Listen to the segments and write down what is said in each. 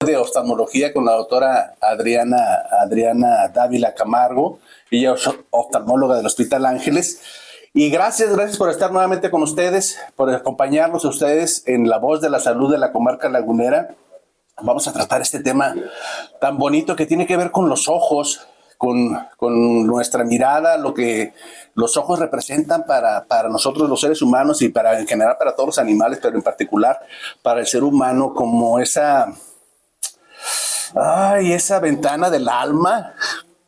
de oftalmología con la doctora Adriana Dávila Camargo. Ella es oftalmóloga del Hospital Ángeles. Y gracias por estar nuevamente con ustedes, por acompañarnos a ustedes en La Voz de la Salud de la Comarca Lagunera. Vamos a tratar este tema tan bonito que tiene que ver con los ojos, con nuestra mirada, lo que los ojos representan para nosotros los seres humanos y en general para todos los animales, pero en particular para el ser humano, como esa ventana del alma.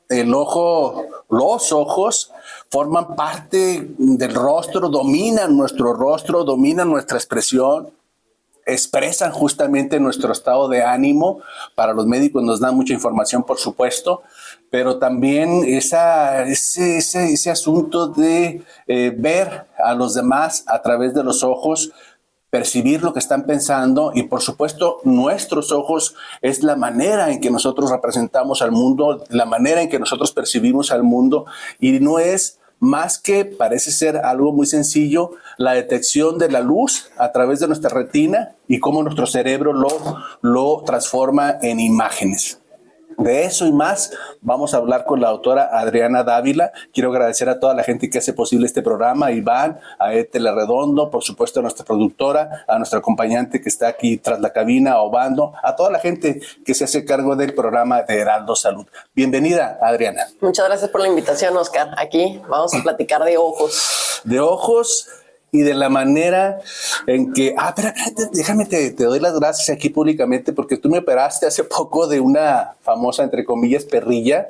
El ojo, los ojos forman parte del rostro, dominan nuestro rostro, dominan nuestra expresión, expresan justamente nuestro estado de ánimo. Para los médicos nos dan mucha información, por supuesto, pero también ese asunto de ver a los demás a través de los ojos, percibir lo que están pensando, y por supuesto nuestros ojos es la manera en que nosotros representamos al mundo, la manera en que nosotros percibimos al mundo, y no es más que, parece ser algo muy sencillo, la detección de la luz a través de nuestra retina y cómo nuestro cerebro lo transforma en imágenes. De eso y más vamos a hablar con la doctora Adriana Dávila. Quiero agradecer a toda la gente que hace posible este programa, a Iván, a Ethel Arredondo, por supuesto a nuestra productora, a nuestra acompañante que está aquí tras la cabina, a Obando, a toda la gente que se hace cargo del programa de Heraldo Salud. Bienvenida, Adriana. Muchas gracias por la invitación, Oscar. Aquí vamos a platicar de ojos. De ojos y de la manera en que... espérate, déjame, te doy las gracias aquí públicamente porque tú me operaste hace poco de una famosa, entre comillas, perrilla,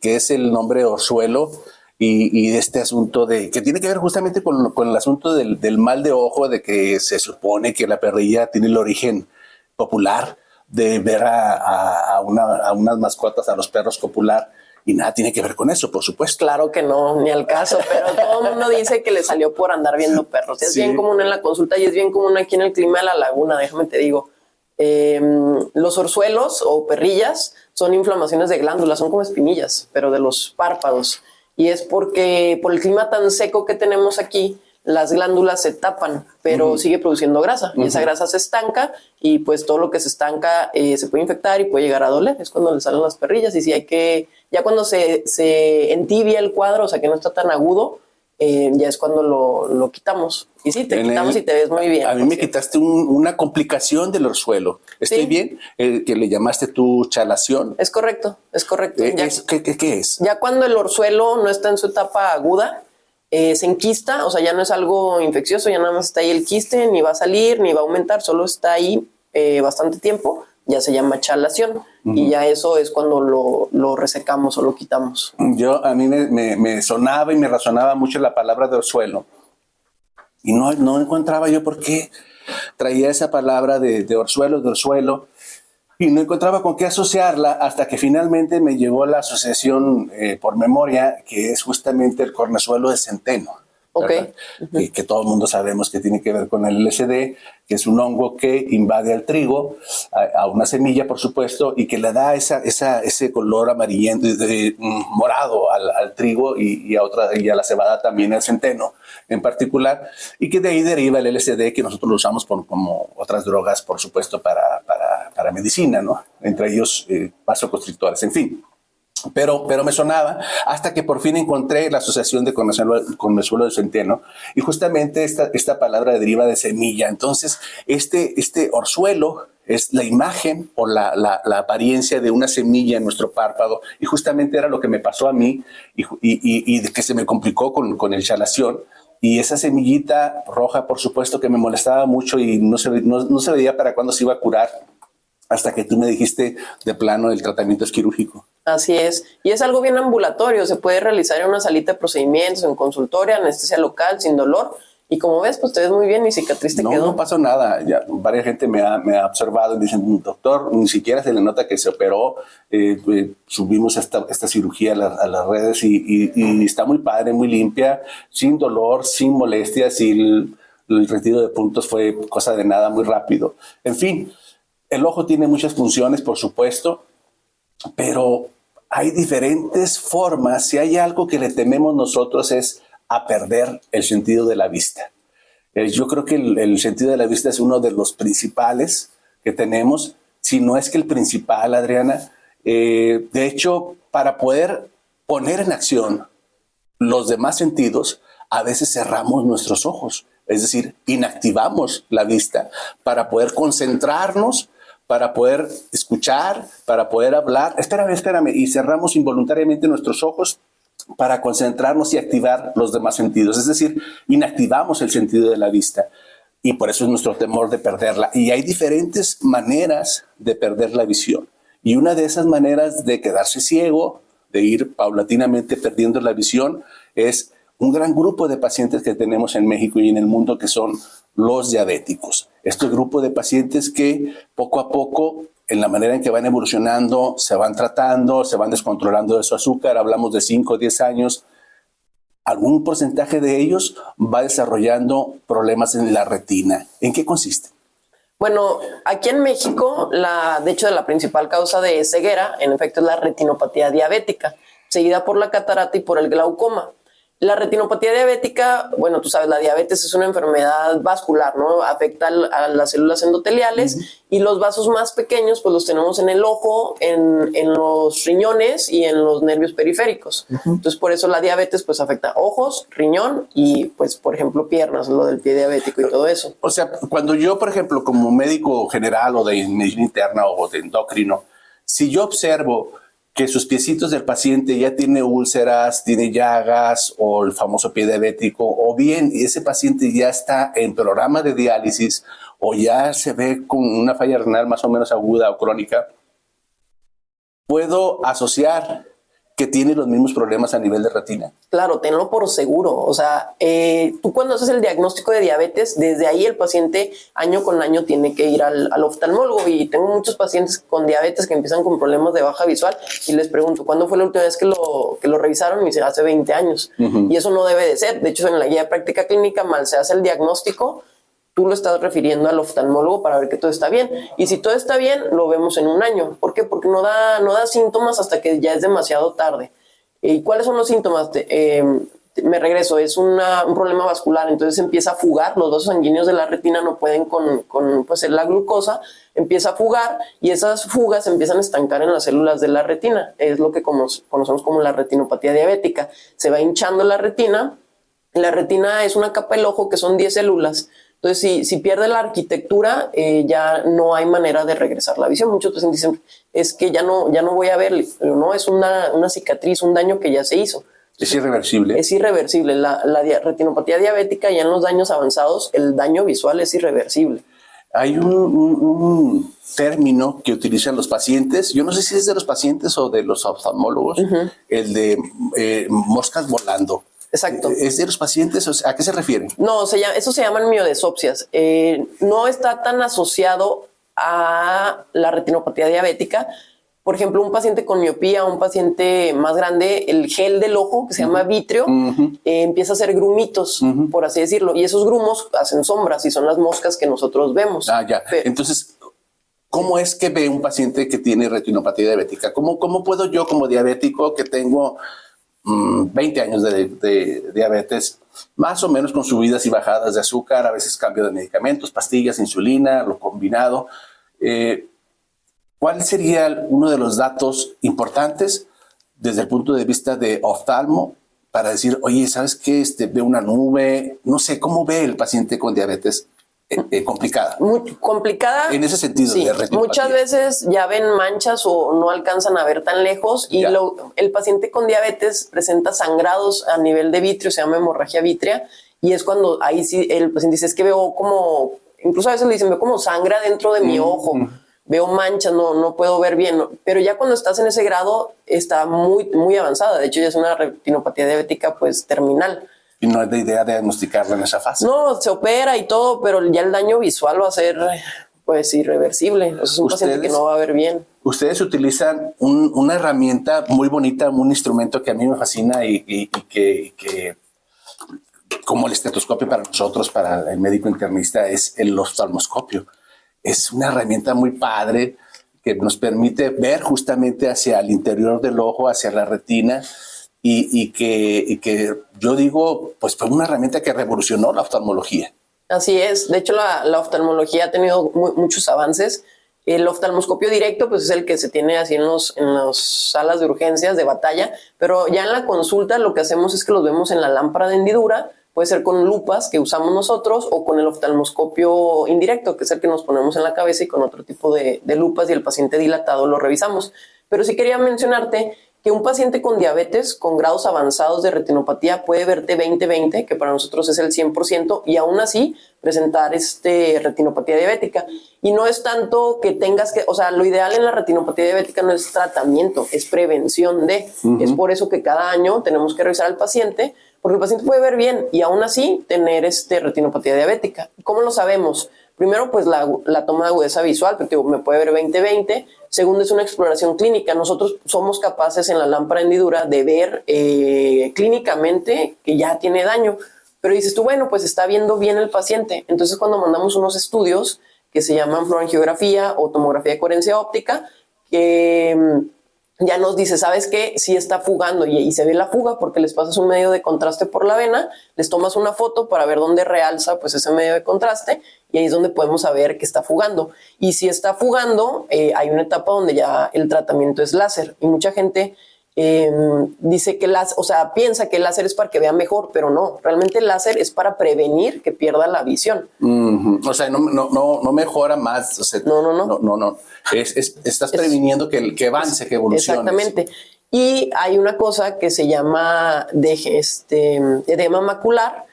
que es el nombre orzuelo, y de este asunto que tiene que ver justamente con el asunto del mal de ojo, de que se supone que la perrilla tiene el origen popular de ver a unas mascotas, a los perros copular. Y nada tiene que ver con eso, por supuesto. Claro que no, ni al caso, pero todo el mundo dice que le salió por andar viendo perros. Es bien común en la consulta y es bien común aquí en el clima de la laguna, déjame te digo. Los orzuelos o perrillas son inflamaciones de glándulas, son como espinillas, pero de los párpados. Y es porque por el clima tan seco que tenemos aquí, las glándulas se tapan, pero sigue produciendo grasa. Y esa grasa se estanca y pues todo lo que se estanca se puede infectar y puede llegar a doler. Es cuando le salen las perrillas y si hay que... Ya cuando se entibia el cuadro, o sea que no está tan agudo, ya es cuando lo quitamos. Y sí, te quitamos y te ves muy bien. A mí me quitaste una complicación del orzuelo. ¿Estoy bien? Que le llamaste tu chalación. Es correcto, es correcto. ¿Qué es? Ya cuando el orzuelo no está en su etapa aguda, se enquista, o sea, ya no es algo infeccioso, ya nada más está ahí el quiste, ni va a salir, ni va a aumentar, solo está ahí bastante tiempo, ya se llama chalación. Y ya eso es cuando lo resecamos o lo quitamos. A mí me sonaba y me resonaba mucho la palabra de orzuelo. Y no encontraba yo por qué traía esa palabra de orzuelo. Y no encontraba con qué asociarla hasta que finalmente me llegó la asociación por memoria, que es justamente el cornezuelo de centeno. Okay. Que todo el mundo sabemos que tiene que ver con el LSD, que es un hongo que invade al trigo, a una semilla, por supuesto, y que le da ese color amarillento, morado al trigo y a la cebada también, al centeno en particular, y que de ahí deriva el LSD, que nosotros lo usamos como otras drogas, por supuesto, para medicina, ¿no? Entre ellos vasoconstrictores, en fin. Pero me sonaba hasta que por fin encontré la asociación de cornezuelo de centeno, y justamente esta palabra deriva de semilla. Entonces este orzuelo es la imagen o la apariencia de una semilla en nuestro párpado, y justamente era lo que me pasó a mí y que se me complicó con el chalación. Y esa semillita roja, por supuesto, que me molestaba mucho y no se veía para cuándo se iba a curar, hasta que tú me dijiste de plano el tratamiento es quirúrgico. Así es. Y es algo bien ambulatorio. Se puede realizar en una salita de procedimientos, en consultorio, anestesia local, sin dolor. Y como ves, pues te ves muy bien y cicatriz te quedó. No pasó nada. Ya, varias gente me ha observado y dicen, doctor, ni siquiera se le nota que se operó. Subimos esta cirugía a las redes y está muy padre, muy limpia, sin dolor, sin molestias, y el retiro de puntos fue cosa de nada, muy rápido. En fin, el ojo tiene muchas funciones, por supuesto, pero hay diferentes formas. Si hay algo que le tememos nosotros es a perder el sentido de la vista. Yo creo que el sentido de la vista es uno de los principales que tenemos. si no es que el principal, Adriana. De hecho, para poder poner en acción los demás sentidos, a veces cerramos nuestros ojos, es decir, inactivamos la vista para poder concentrarnos, para poder escuchar, para poder hablar. Espérame, y cerramos involuntariamente nuestros ojos para concentrarnos y activar los demás sentidos, es decir, inactivamos el sentido de la vista. Y por eso es nuestro temor de perderla. Y hay diferentes maneras de perder la visión. Y una de esas maneras de quedarse ciego, de ir paulatinamente perdiendo la visión, es un gran grupo de pacientes que tenemos en México y en el mundo, que son los diabéticos. Este grupo de pacientes que poco a poco, en la manera en que van evolucionando, se van tratando, se van descontrolando de su azúcar, hablamos de 5 o 10 años, algún porcentaje de ellos va desarrollando problemas en la retina. ¿En qué consiste? Bueno, aquí en México, de hecho, la principal causa de ceguera, en efecto, es la retinopatía diabética, seguida por la catarata y por el glaucoma. La retinopatía diabética, bueno, tú sabes, la diabetes es una enfermedad vascular, ¿no? Afecta a las células endoteliales y los vasos más pequeños, pues los tenemos en el ojo, en los riñones y en los nervios periféricos. Entonces, por eso la diabetes, pues afecta ojos, riñón y, pues, por ejemplo, piernas, lo del pie diabético y todo eso. O sea, cuando yo, por ejemplo, como médico general o de medicina interna o de endocrino, si yo observo que sus piecitos del paciente ya tiene úlceras, tiene llagas o el famoso pie diabético, o bien ese paciente ya está en programa de diálisis o ya se ve con una falla renal más o menos aguda o crónica, puedo asociar que tiene los mismos problemas a nivel de retina. Claro, tenlo por seguro. O sea, tú cuando haces el diagnóstico de diabetes, desde ahí el paciente año con año tiene que ir al oftalmólogo. Y tengo muchos pacientes con diabetes que empiezan con problemas de baja visual y les pregunto, ¿cuándo fue la última vez que lo revisaron? Y me dicen, hace 20 años. Y eso no debe de ser. De hecho, en la guía de práctica clínica, mal se hace el diagnóstico, tú lo estás refiriendo al oftalmólogo para ver que todo está bien. Y si todo está bien, lo vemos en un año. ¿Por qué? Porque no da síntomas hasta que ya es demasiado tarde. ¿Y cuáles son los síntomas? Me regreso, es un problema vascular, entonces empieza a fugar, los vasos sanguíneos de la retina no pueden con pues, la glucosa, empieza a fugar y esas fugas empiezan a estancar en las células de la retina. Es lo que conocemos como la retinopatía diabética. Se va hinchando la retina. La retina es una capa del ojo que son 10 células. Entonces, si pierde la arquitectura, ya no hay manera de regresar la visión. Muchos pacientes dicen, es que ya no voy a ver, pero no, es una cicatriz, un daño que ya se hizo. ¿Es irreversible? Es irreversible. La retinopatía diabética, ya en los daños avanzados, el daño visual es irreversible. Hay un término que utilizan los pacientes, yo no sé si es de los pacientes o de los oftalmólogos, el de moscas volando. Exacto. ¿Es de los pacientes? ¿A qué se refiere? No, eso se llaman miodesopsias. No está tan asociado a la retinopatía diabética. Por ejemplo, un paciente con miopía, un paciente más grande, el gel del ojo, que se llama vitrio, empieza a hacer grumitos, por así decirlo. Y esos grumos hacen sombras y son las moscas que nosotros vemos. Ah, ya. Entonces, ¿cómo es que ve un paciente que tiene retinopatía diabética? ¿Cómo puedo yo, como diabético, que tengo 20 años de diabetes, más o menos con subidas y bajadas de azúcar, a veces cambio de medicamentos, pastillas, insulina, lo combinado? ¿Cuál sería uno de los datos importantes desde el punto de vista de oftalmo para decir, oye, ¿sabes qué? Ve una nube, no sé, ¿cómo ve el paciente con diabetes complicada? Muy complicada. En ese sentido, sí, de retinopatía. Muchas veces ya ven manchas o no alcanzan a ver tan lejos y el paciente con diabetes presenta sangrados a nivel de vitrio, se llama hemorragia vítrea, y es cuando ahí sí el paciente dice, es que veo como, incluso a veces le dicen, veo como sangre dentro de mi ojo. Veo manchas, no puedo ver bien, pero ya cuando estás en ese grado está muy, muy avanzada. De hecho, ya es una retinopatía diabética pues terminal. Y no es de idea de diagnosticarla en esa fase. No, se opera y todo, pero ya el daño visual va a ser pues irreversible. O sea, es un paciente que no va a ver bien. Ustedes utilizan una herramienta muy bonita, un instrumento que a mí me fascina y que como el estetoscopio para nosotros, para el médico internista, es el oftalmoscopio. Es una herramienta muy padre que nos permite ver justamente hacia el interior del ojo, hacia la retina, y que yo digo, pues fue una herramienta que revolucionó la oftalmología. Así es. De hecho, la oftalmología ha tenido muchos avances. El oftalmoscopio directo, pues es el que se tiene así en las salas de urgencias de batalla, pero ya en la consulta lo que hacemos es que los vemos en la lámpara de hendidura, puede ser con lupas que usamos nosotros o con el oftalmoscopio indirecto, que es el que nos ponemos en la cabeza y con otro tipo de lupas y el paciente dilatado lo revisamos. Pero sí quería mencionarte que un paciente con diabetes con grados avanzados de retinopatía puede verte 20/20, que para nosotros es el 100%, y aún así presentar retinopatía diabética. Y no es tanto que tengas que, o sea, lo ideal en la retinopatía diabética no es tratamiento, es prevención de. Es por eso que cada año tenemos que revisar al paciente, porque el paciente puede ver bien y aún así tener retinopatía diabética. ¿Cómo lo sabemos? Primero, pues la toma de agudeza visual, pero digo, me puede ver 20/20. Segundo, es una exploración clínica. Nosotros somos capaces en la lámpara de hendidura de ver clínicamente que ya tiene daño. Pero dices tú, bueno, pues está viendo bien el paciente. Entonces, cuando mandamos unos estudios que se llaman fluorangiografía o tomografía de coherencia óptica, que ya nos dice, ¿sabes qué? Sí está fugando y se ve la fuga porque les pasas un medio de contraste por la vena, les tomas una foto para ver dónde realza pues ese medio de contraste y ahí es donde podemos saber que está fugando. Y si está fugando, hay una etapa donde ya el tratamiento es láser y mucha gente dice que piensa que el láser es para que vea mejor, pero no, realmente el láser es para prevenir que pierda la visión. O sea, no mejora más. O sea, no. Estás previniendo que avance, que evolucione. Exactamente. Y hay una cosa que se llama edema macular,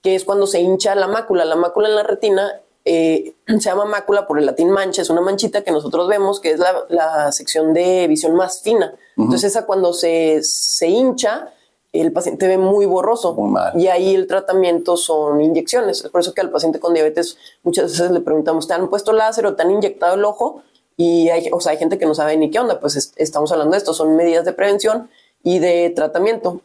que es cuando se hincha la mácula. La mácula en la retina se llama mácula por el latín mancha, es una manchita que nosotros vemos que es la sección de visión más fina. Entonces esa cuando se hincha, el paciente ve muy borroso. Muy mal. Y ahí el tratamiento son inyecciones. Es por eso que al paciente con diabetes muchas veces le preguntamos, ¿te han puesto láser o te han inyectado el ojo? Y hay gente que no sabe ni qué onda. Pues estamos hablando de esto, son medidas de prevención y de tratamiento.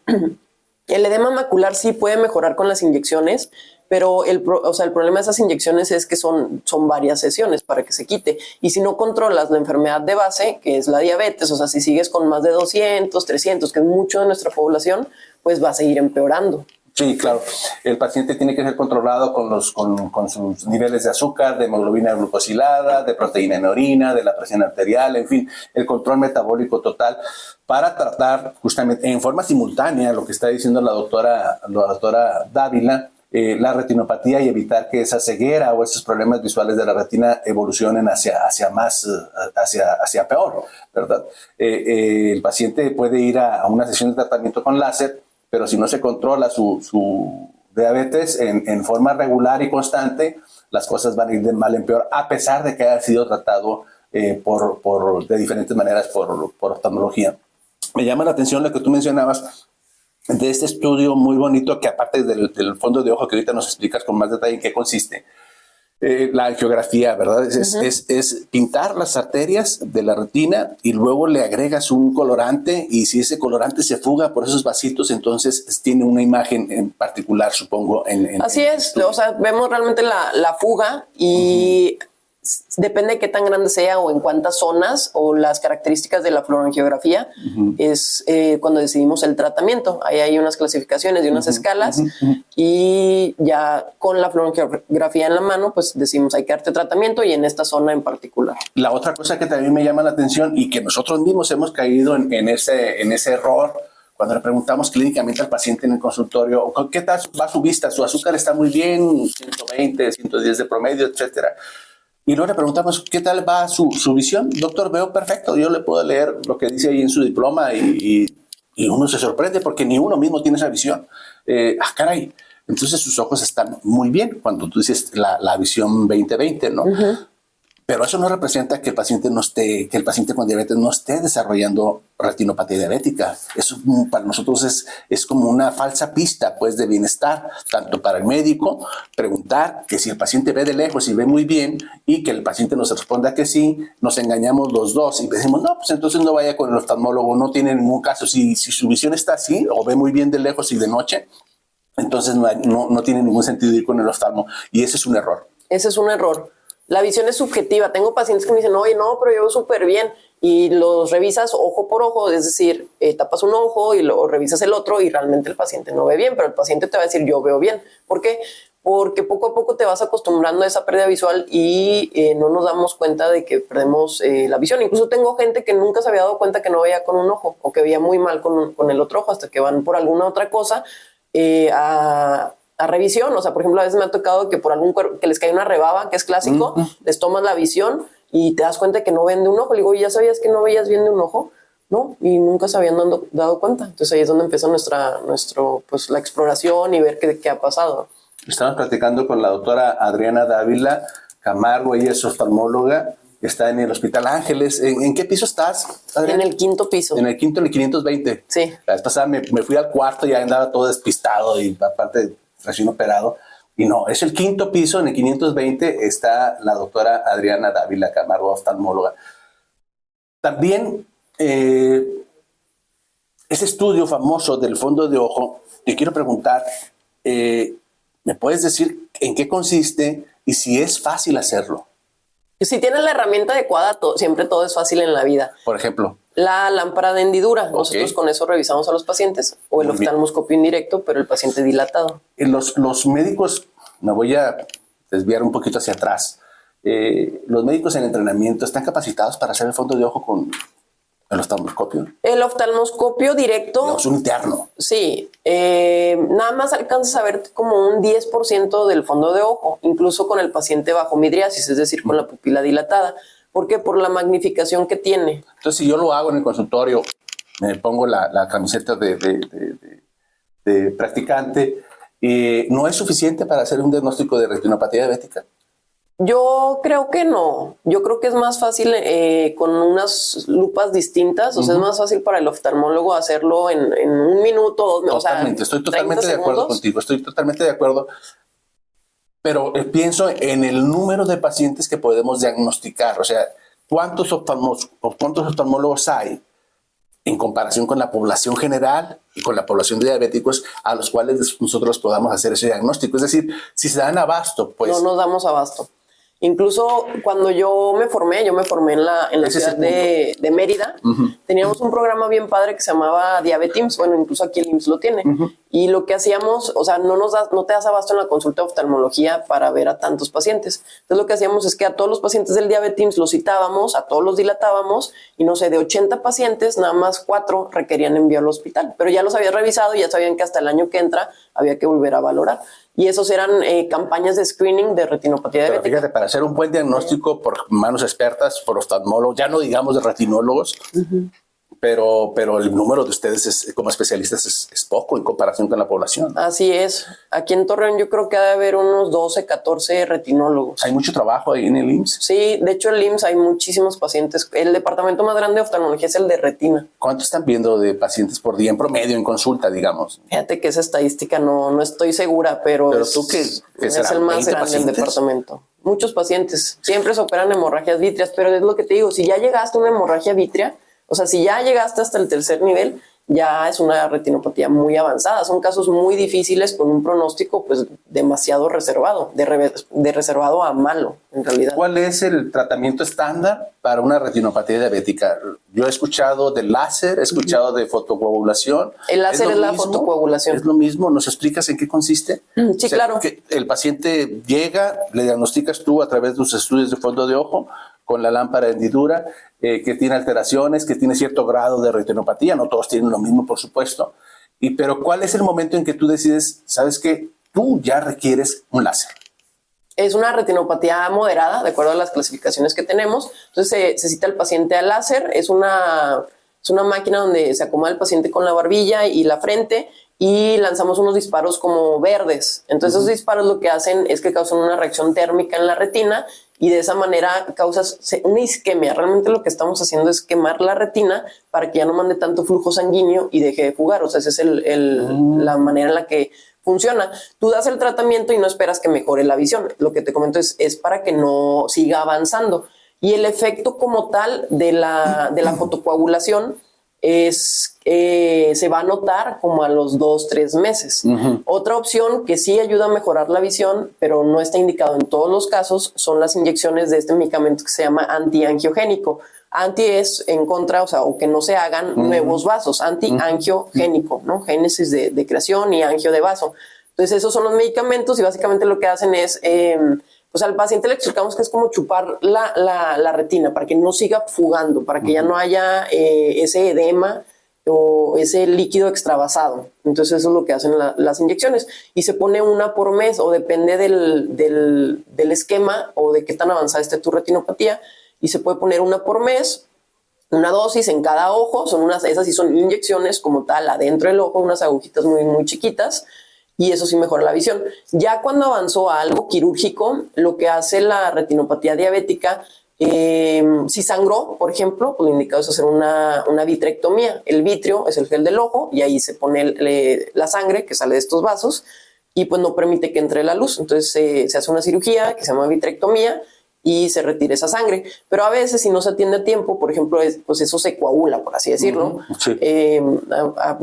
El edema macular sí puede mejorar con las inyecciones, pero el problema de esas inyecciones es que son varias sesiones para que se quite. Y si no controlas la enfermedad de base, que es la diabetes, o sea, si sigues con más de 200, 300, que es mucho de nuestra población, pues va a seguir empeorando. Sí, claro. El paciente tiene que ser controlado con sus niveles de azúcar, de hemoglobina glucosilada, de proteína en orina, de la presión arterial, en fin, el control metabólico total para tratar justamente en forma simultánea lo que está diciendo la doctora Dávila, la retinopatía y evitar que esa ceguera o esos problemas visuales de la retina evolucionen hacia peor, ¿verdad? El paciente puede ir a una sesión de tratamiento con láser, pero si no se controla su diabetes en forma regular y constante, las cosas van a ir de mal en peor, a pesar de que haya sido tratado de diferentes maneras por oftalmología. Me llama la atención lo que tú mencionabas de este estudio muy bonito, que aparte del fondo de ojo que ahorita nos explicas con más detalle en qué consiste, la angiografía, ¿verdad? Es pintar las arterias de la retina y luego le agregas un colorante y si ese colorante se fuga por esos vasitos, entonces tiene una imagen en particular, supongo. Así es, o sea, vemos realmente la fuga y depende de qué tan grande sea o en cuántas zonas o las características de la fluorangiografía es cuando decidimos el tratamiento. Ahí hay unas clasificaciones y unas escalas y ya con la fluorangiografía en la mano pues decimos hay que darte tratamiento y en esta zona en particular. La otra cosa que también me llama la atención y que nosotros mismos hemos caído en ese error cuando le preguntamos clínicamente al paciente en el consultorio, ¿qué tal va su vista? Su azúcar está muy bien, 120, 110 de promedio, etcétera. Y luego le preguntamos, ¿qué tal va su visión? Doctor, veo perfecto. Yo le puedo leer lo que dice ahí en su diploma y uno se sorprende porque ni uno mismo tiene esa visión. Caray. Entonces sus ojos están muy bien cuando tú dices la visión 20/20, ¿no? Pero eso no representa que el paciente con diabetes no esté desarrollando retinopatía diabética. Eso para nosotros es como una falsa pista, pues, de bienestar, tanto para el médico, preguntar que si el paciente ve de lejos y ve muy bien y que el paciente nos responda que sí, nos engañamos los dos y decimos, no, pues entonces no vaya con el oftalmólogo, no tiene ningún caso. Si su visión está así o ve muy bien de lejos y de noche, entonces no tiene ningún sentido ir con el oftalmo y ese es un error. Ese es un error. La visión es subjetiva. Tengo pacientes que me dicen, oye, no, pero yo veo súper bien. Y los revisas ojo por ojo, es decir, tapas un ojo y luego revisas el otro y realmente el paciente no ve bien, pero el paciente te va a decir, yo veo bien. ¿Por qué? porque poco a poco te vas acostumbrando a esa pérdida visual y no nos damos cuenta de que perdemos la visión. Incluso tengo gente que nunca se había dado cuenta que no veía con un ojo o que veía muy mal con el otro ojo hasta que van por alguna otra cosa a revisión. O sea, por ejemplo, a veces me ha tocado que por que les cae una rebaba, que es clásico, les tomas la visión y te das cuenta que no ven de un ojo. Le digo, ¿ya sabías que no veías bien de un ojo? No, y nunca se habían dado cuenta. Entonces ahí es donde empieza pues, la exploración y ver qué ha pasado. Estamos platicando con la doctora Adriana Dávila Camargo, ella es oftalmóloga, está en el Hospital Ángeles. ¿En qué piso estás, Adriana? En el 5º piso. En el 5º, en el 520. Sí. La vez pasada me fui al cuarto y ya andaba todo despistado y aparte recién operado. Y no, es el 5º piso, en el 520 está la doctora Adriana Dávila Camargo, oftalmóloga. También ese estudio famoso del fondo de ojo, te quiero preguntar, ¿me puedes decir en qué consiste y si es fácil hacerlo? Si tienes la herramienta adecuada, siempre todo es fácil en la vida. Por ejemplo, la lámpara de hendidura. Nosotros con eso revisamos a los pacientes. O el oftalmoscopio indirecto, pero el paciente dilatado. Los médicos, me voy a desviar un poquito hacia atrás. Los médicos en entrenamiento están capacitados para hacer el fondo de ojo con el oftalmoscopio. El oftalmoscopio directo. Es un interno. Sí. Nada más alcanzas a ver como un 10% del fondo de ojo, incluso con el paciente bajo midriasis, es decir, con la pupila dilatada. ¿Por qué? Por la magnificación que tiene. Entonces, si yo lo hago en el consultorio, me pongo la camiseta de practicante, ¿no es suficiente para hacer un diagnóstico de retinopatía diabética? Yo creo que no. Yo creo que es más fácil con unas lupas distintas. O sea, es más fácil para el oftalmólogo hacerlo en 1 minuto, 2 minutos. Totalmente, estoy totalmente de acuerdo contigo. Estoy totalmente de acuerdo. Pero pienso en el número de pacientes que podemos diagnosticar. O sea, ¿cuántos oftalmólogos hay en comparación con la población general y con la población de diabéticos a los cuales nosotros podamos hacer ese diagnóstico? Es decir, si se dan abasto, pues... No nos damos abasto. Incluso cuando yo me formé en la ciudad de Mérida, teníamos un programa bien padre que se llamaba Diabetims. Bueno, incluso aquí el IMSS lo tiene. Y lo que hacíamos, o sea, no te das abasto en la consulta de oftalmología para ver a tantos pacientes. Entonces lo que hacíamos es que a todos los pacientes del Diabetims los citábamos, a todos los dilatábamos y no sé, de 80 pacientes, nada más 4 requerían envío al hospital. Pero ya los había revisado y ya sabían que hasta el año que entra había que volver a valorar. Y esos eran campañas de screening de retinopatía diabética. Pero fíjate, para hacer un buen diagnóstico por manos expertas, por oftalmólogos, ya no digamos de retinólogos, pero el número de ustedes como especialistas es poco en comparación con la población. Así es. Aquí en Torreón yo creo que debe haber unos 12, 14 retinólogos. ¿Hay mucho trabajo ahí en el IMSS? Sí, de hecho el IMSS hay muchísimos pacientes. El departamento más grande de oftalmología es el de retina. ¿Cuánto están viendo de pacientes por día en promedio en consulta, digamos? Fíjate que esa estadística no estoy segura, pero tú que es el más grande del departamento. Muchos pacientes. Siempre se operan hemorragias vítreas, pero es lo que te digo, si ya llegaste a una hemorragia vítrea, o sea, si ya llegaste hasta el 3er nivel, ya es una retinopatía muy avanzada. Son casos muy difíciles con un pronóstico pues demasiado reservado, de reservado a malo, en realidad. ¿Cuál es el tratamiento estándar para una retinopatía diabética? Yo he escuchado de láser, he escuchado de fotocoagulación. El láser es la fotocoagulación. ¿Es lo mismo? ¿Nos explicas en qué consiste? Sí, o sea, claro. Que el paciente llega, le diagnosticas tú a través de tus estudios de fondo de ojo con la lámpara de hendidura, que tiene alteraciones, que tiene cierto grado de retinopatía, no todos tienen lo mismo, por supuesto, pero ¿cuál es el momento en que tú decides, sabes que tú ya requieres un láser? Es una retinopatía moderada, de acuerdo a las clasificaciones que tenemos. Entonces se cita el paciente al láser, es una máquina donde se acomoda el paciente con la barbilla y la frente y lanzamos unos disparos como verdes. Entonces esos disparos lo que hacen es que causan una reacción térmica en la retina y de esa manera causas una isquemia. Realmente lo que estamos haciendo es quemar la retina para que ya no mande tanto flujo sanguíneo y deje de jugar. O sea, esa es la manera en la que funciona. Tú das el tratamiento y no esperas que mejore la visión. Lo que te comento es para que no siga avanzando. Y el efecto como tal de la fotocoagulación se va a notar como a los 2-3 meses. Otra opción que sí ayuda a mejorar la visión, pero no está indicado en todos los casos, son las inyecciones de este medicamento que se llama antiangiogénico. Anti es en contra, o sea, o que no se hagan nuevos vasos, antiangiogénico, ¿no? Génesis de creación y angio de vaso. Entonces esos son los medicamentos y básicamente lo que hacen es, pues al paciente le explicamos que es como chupar la retina para que no siga fugando, para que ya no haya ese edema o ese líquido extravasado. Entonces eso es lo que hacen las inyecciones y se pone una por mes o depende del esquema o de qué tan avanzada esté tu retinopatía y se puede poner una por mes. Una dosis en cada ojo, esas sí son inyecciones como tal, adentro del ojo, unas agujitas muy, muy chiquitas, y eso sí mejora la visión. Ya cuando avanzó a algo quirúrgico, lo que hace la retinopatía diabética, si sangró, por ejemplo, pues lo indicado es hacer una vitrectomía. El vitrio es el gel del ojo, y ahí se pone la sangre que sale de estos vasos, y pues no permite que entre la luz. Entonces se hace una cirugía que se llama vitrectomía, y se retira esa sangre. Pero a veces, si no se atiende a tiempo, por ejemplo, pues eso se coagula, por así decirlo, Sí.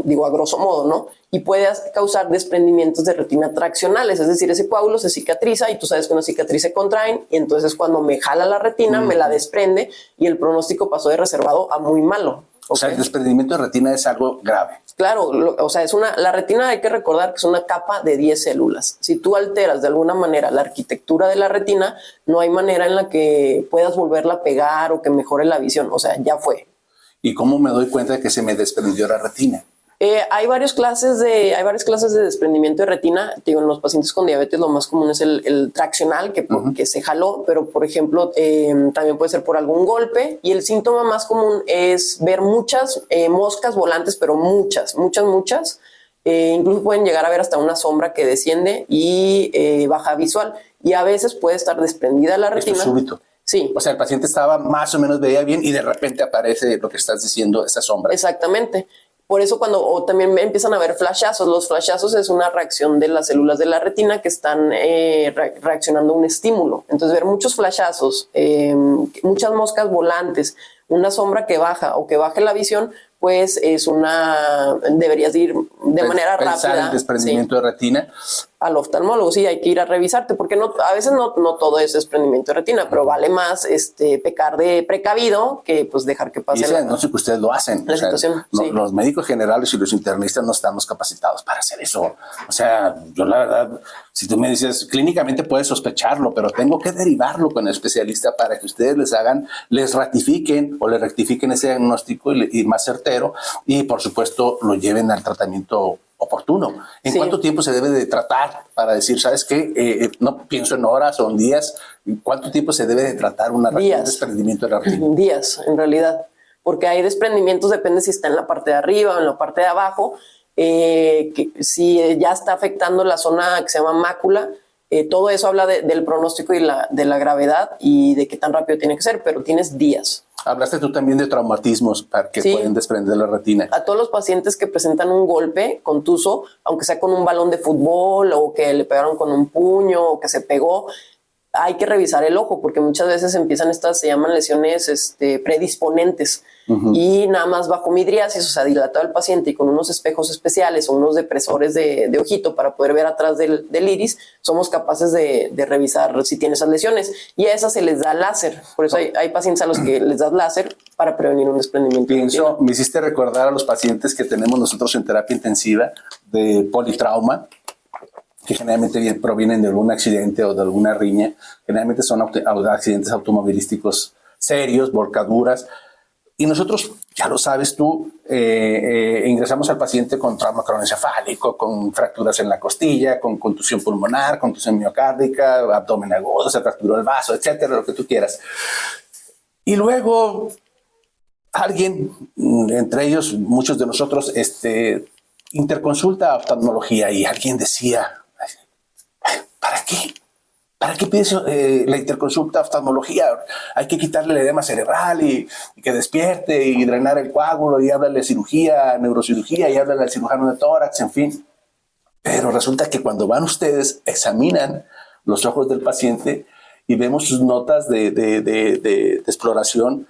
digo a grosso modo, ¿no? Y puede causar desprendimientos de retina traccionales, es decir, ese coágulo se cicatriza y tú sabes que una cicatriz se contraen y entonces cuando me jala la retina, me la desprende y el pronóstico pasó de reservado a muy malo. O sea, el desprendimiento de retina es algo grave. Claro, o sea, la retina hay que recordar que es una capa de 10 células. Si tú alteras de alguna manera la arquitectura de la retina, no hay manera en la que puedas volverla a pegar o que mejore la visión. O sea, ya fue. ¿Y cómo me doy cuenta de que se me desprendió la retina? Hay varias clases de desprendimiento de retina. Digo, en los pacientes con diabetes lo más común es el traccional, que se jaló, pero por ejemplo también puede ser por algún golpe. Y el síntoma más común es ver muchas moscas volantes, pero muchas. Incluso pueden llegar a ver hasta una sombra que desciende y baja visual. Y a veces puede estar desprendida la retina. Esto es súbito. Sí. O sea, el paciente estaba más o menos, veía bien y de repente aparece lo que estás diciendo, esa sombra. Exactamente. Por eso o también empiezan a haber flashazos. Los flashazos es una reacción de las células de la retina que están reaccionando a un estímulo. Entonces ver muchos flashazos, muchas moscas volantes, una sombra que baja o que baje la visión, pues deberías ir de manera rápida. El desprendimiento de retina. Al oftalmólogo, sí, hay que ir a revisarte, porque a veces no todo es desprendimiento de retina, pero vale más pecar de precavido que pues dejar que pase. Y no sé que ustedes lo hacen. La situación, sí. Los médicos generales y los internistas no estamos capacitados para hacer eso. O sea, yo la verdad, si tú me dices, clínicamente puedes sospecharlo, pero tengo que derivarlo con el especialista para que ustedes les ratifiquen o le rectifiquen ese diagnóstico y más certero, y por supuesto lo lleven al tratamiento oportuno. ¿En cuánto tiempo se debe de tratar para decir, sabes qué? No pienso en horas o en días. ¿Cuánto tiempo se debe de tratar un desprendimiento de la retina? Días, en realidad. Porque hay desprendimientos, depende si está en la parte de arriba o en la parte de abajo. Si ya está afectando la zona que se llama mácula, todo eso habla del pronóstico y de la gravedad y de qué tan rápido tiene que ser, pero tienes días. Hablaste tú también de traumatismos que pueden desprender la retina. A todos los pacientes que presentan un golpe contuso, aunque sea con un balón de fútbol o que le pegaron con un puño o que se pegó, hay que revisar el ojo porque muchas veces empiezan se llaman lesiones predisponentes. Y nada más bajo midriasis, o sea, dilatado el paciente y con unos espejos especiales o unos depresores de ojito para poder ver atrás del iris, somos capaces de revisar si tiene esas lesiones. Y a esas se les da láser. Por eso hay pacientes a los que les das láser para prevenir un desprendimiento. Me hiciste recordar a los pacientes que tenemos nosotros en terapia intensiva de politrauma, que generalmente provienen de algún accidente o de alguna riña. Generalmente son accidentes automovilísticos serios, volcaduras. Y nosotros, ya lo sabes tú, ingresamos al paciente con trauma craneoencefálico, con fracturas en la costilla, con contusión pulmonar, contusión miocárdica, abdomen agudo, se fracturó el vaso, etcétera, lo que tú quieras. Y luego alguien, entre ellos muchos de nosotros, interconsulta oftalmología y alguien decía, ¿para qué? ¿Para qué pides la interconsulta oftalmología? Hay que quitarle el edema cerebral y que despierte y drenar el coágulo y háblale de cirugía, neurocirugía y háblale al cirujano de tórax, en fin. Pero resulta que cuando van ustedes, examinan los ojos del paciente y vemos sus notas de exploración,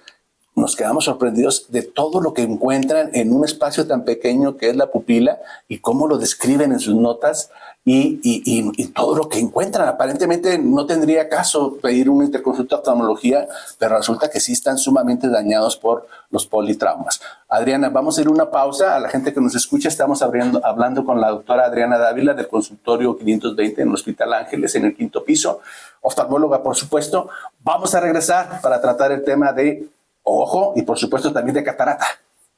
nos quedamos sorprendidos de todo lo que encuentran en un espacio tan pequeño que es la pupila y cómo lo describen en sus notas y todo lo que encuentran. Aparentemente no tendría caso pedir una interconsulta de oftalmología, pero resulta que sí están sumamente dañados por los politraumas. Adriana, vamos a ir a una pausa. A la gente que nos escucha, estamos hablando con la doctora Adriana Dávila del consultorio 520 en el Hospital Ángeles, en el 5º piso, oftalmóloga, por supuesto. Vamos a regresar para tratar el tema de ojo y, por supuesto, también de catarata.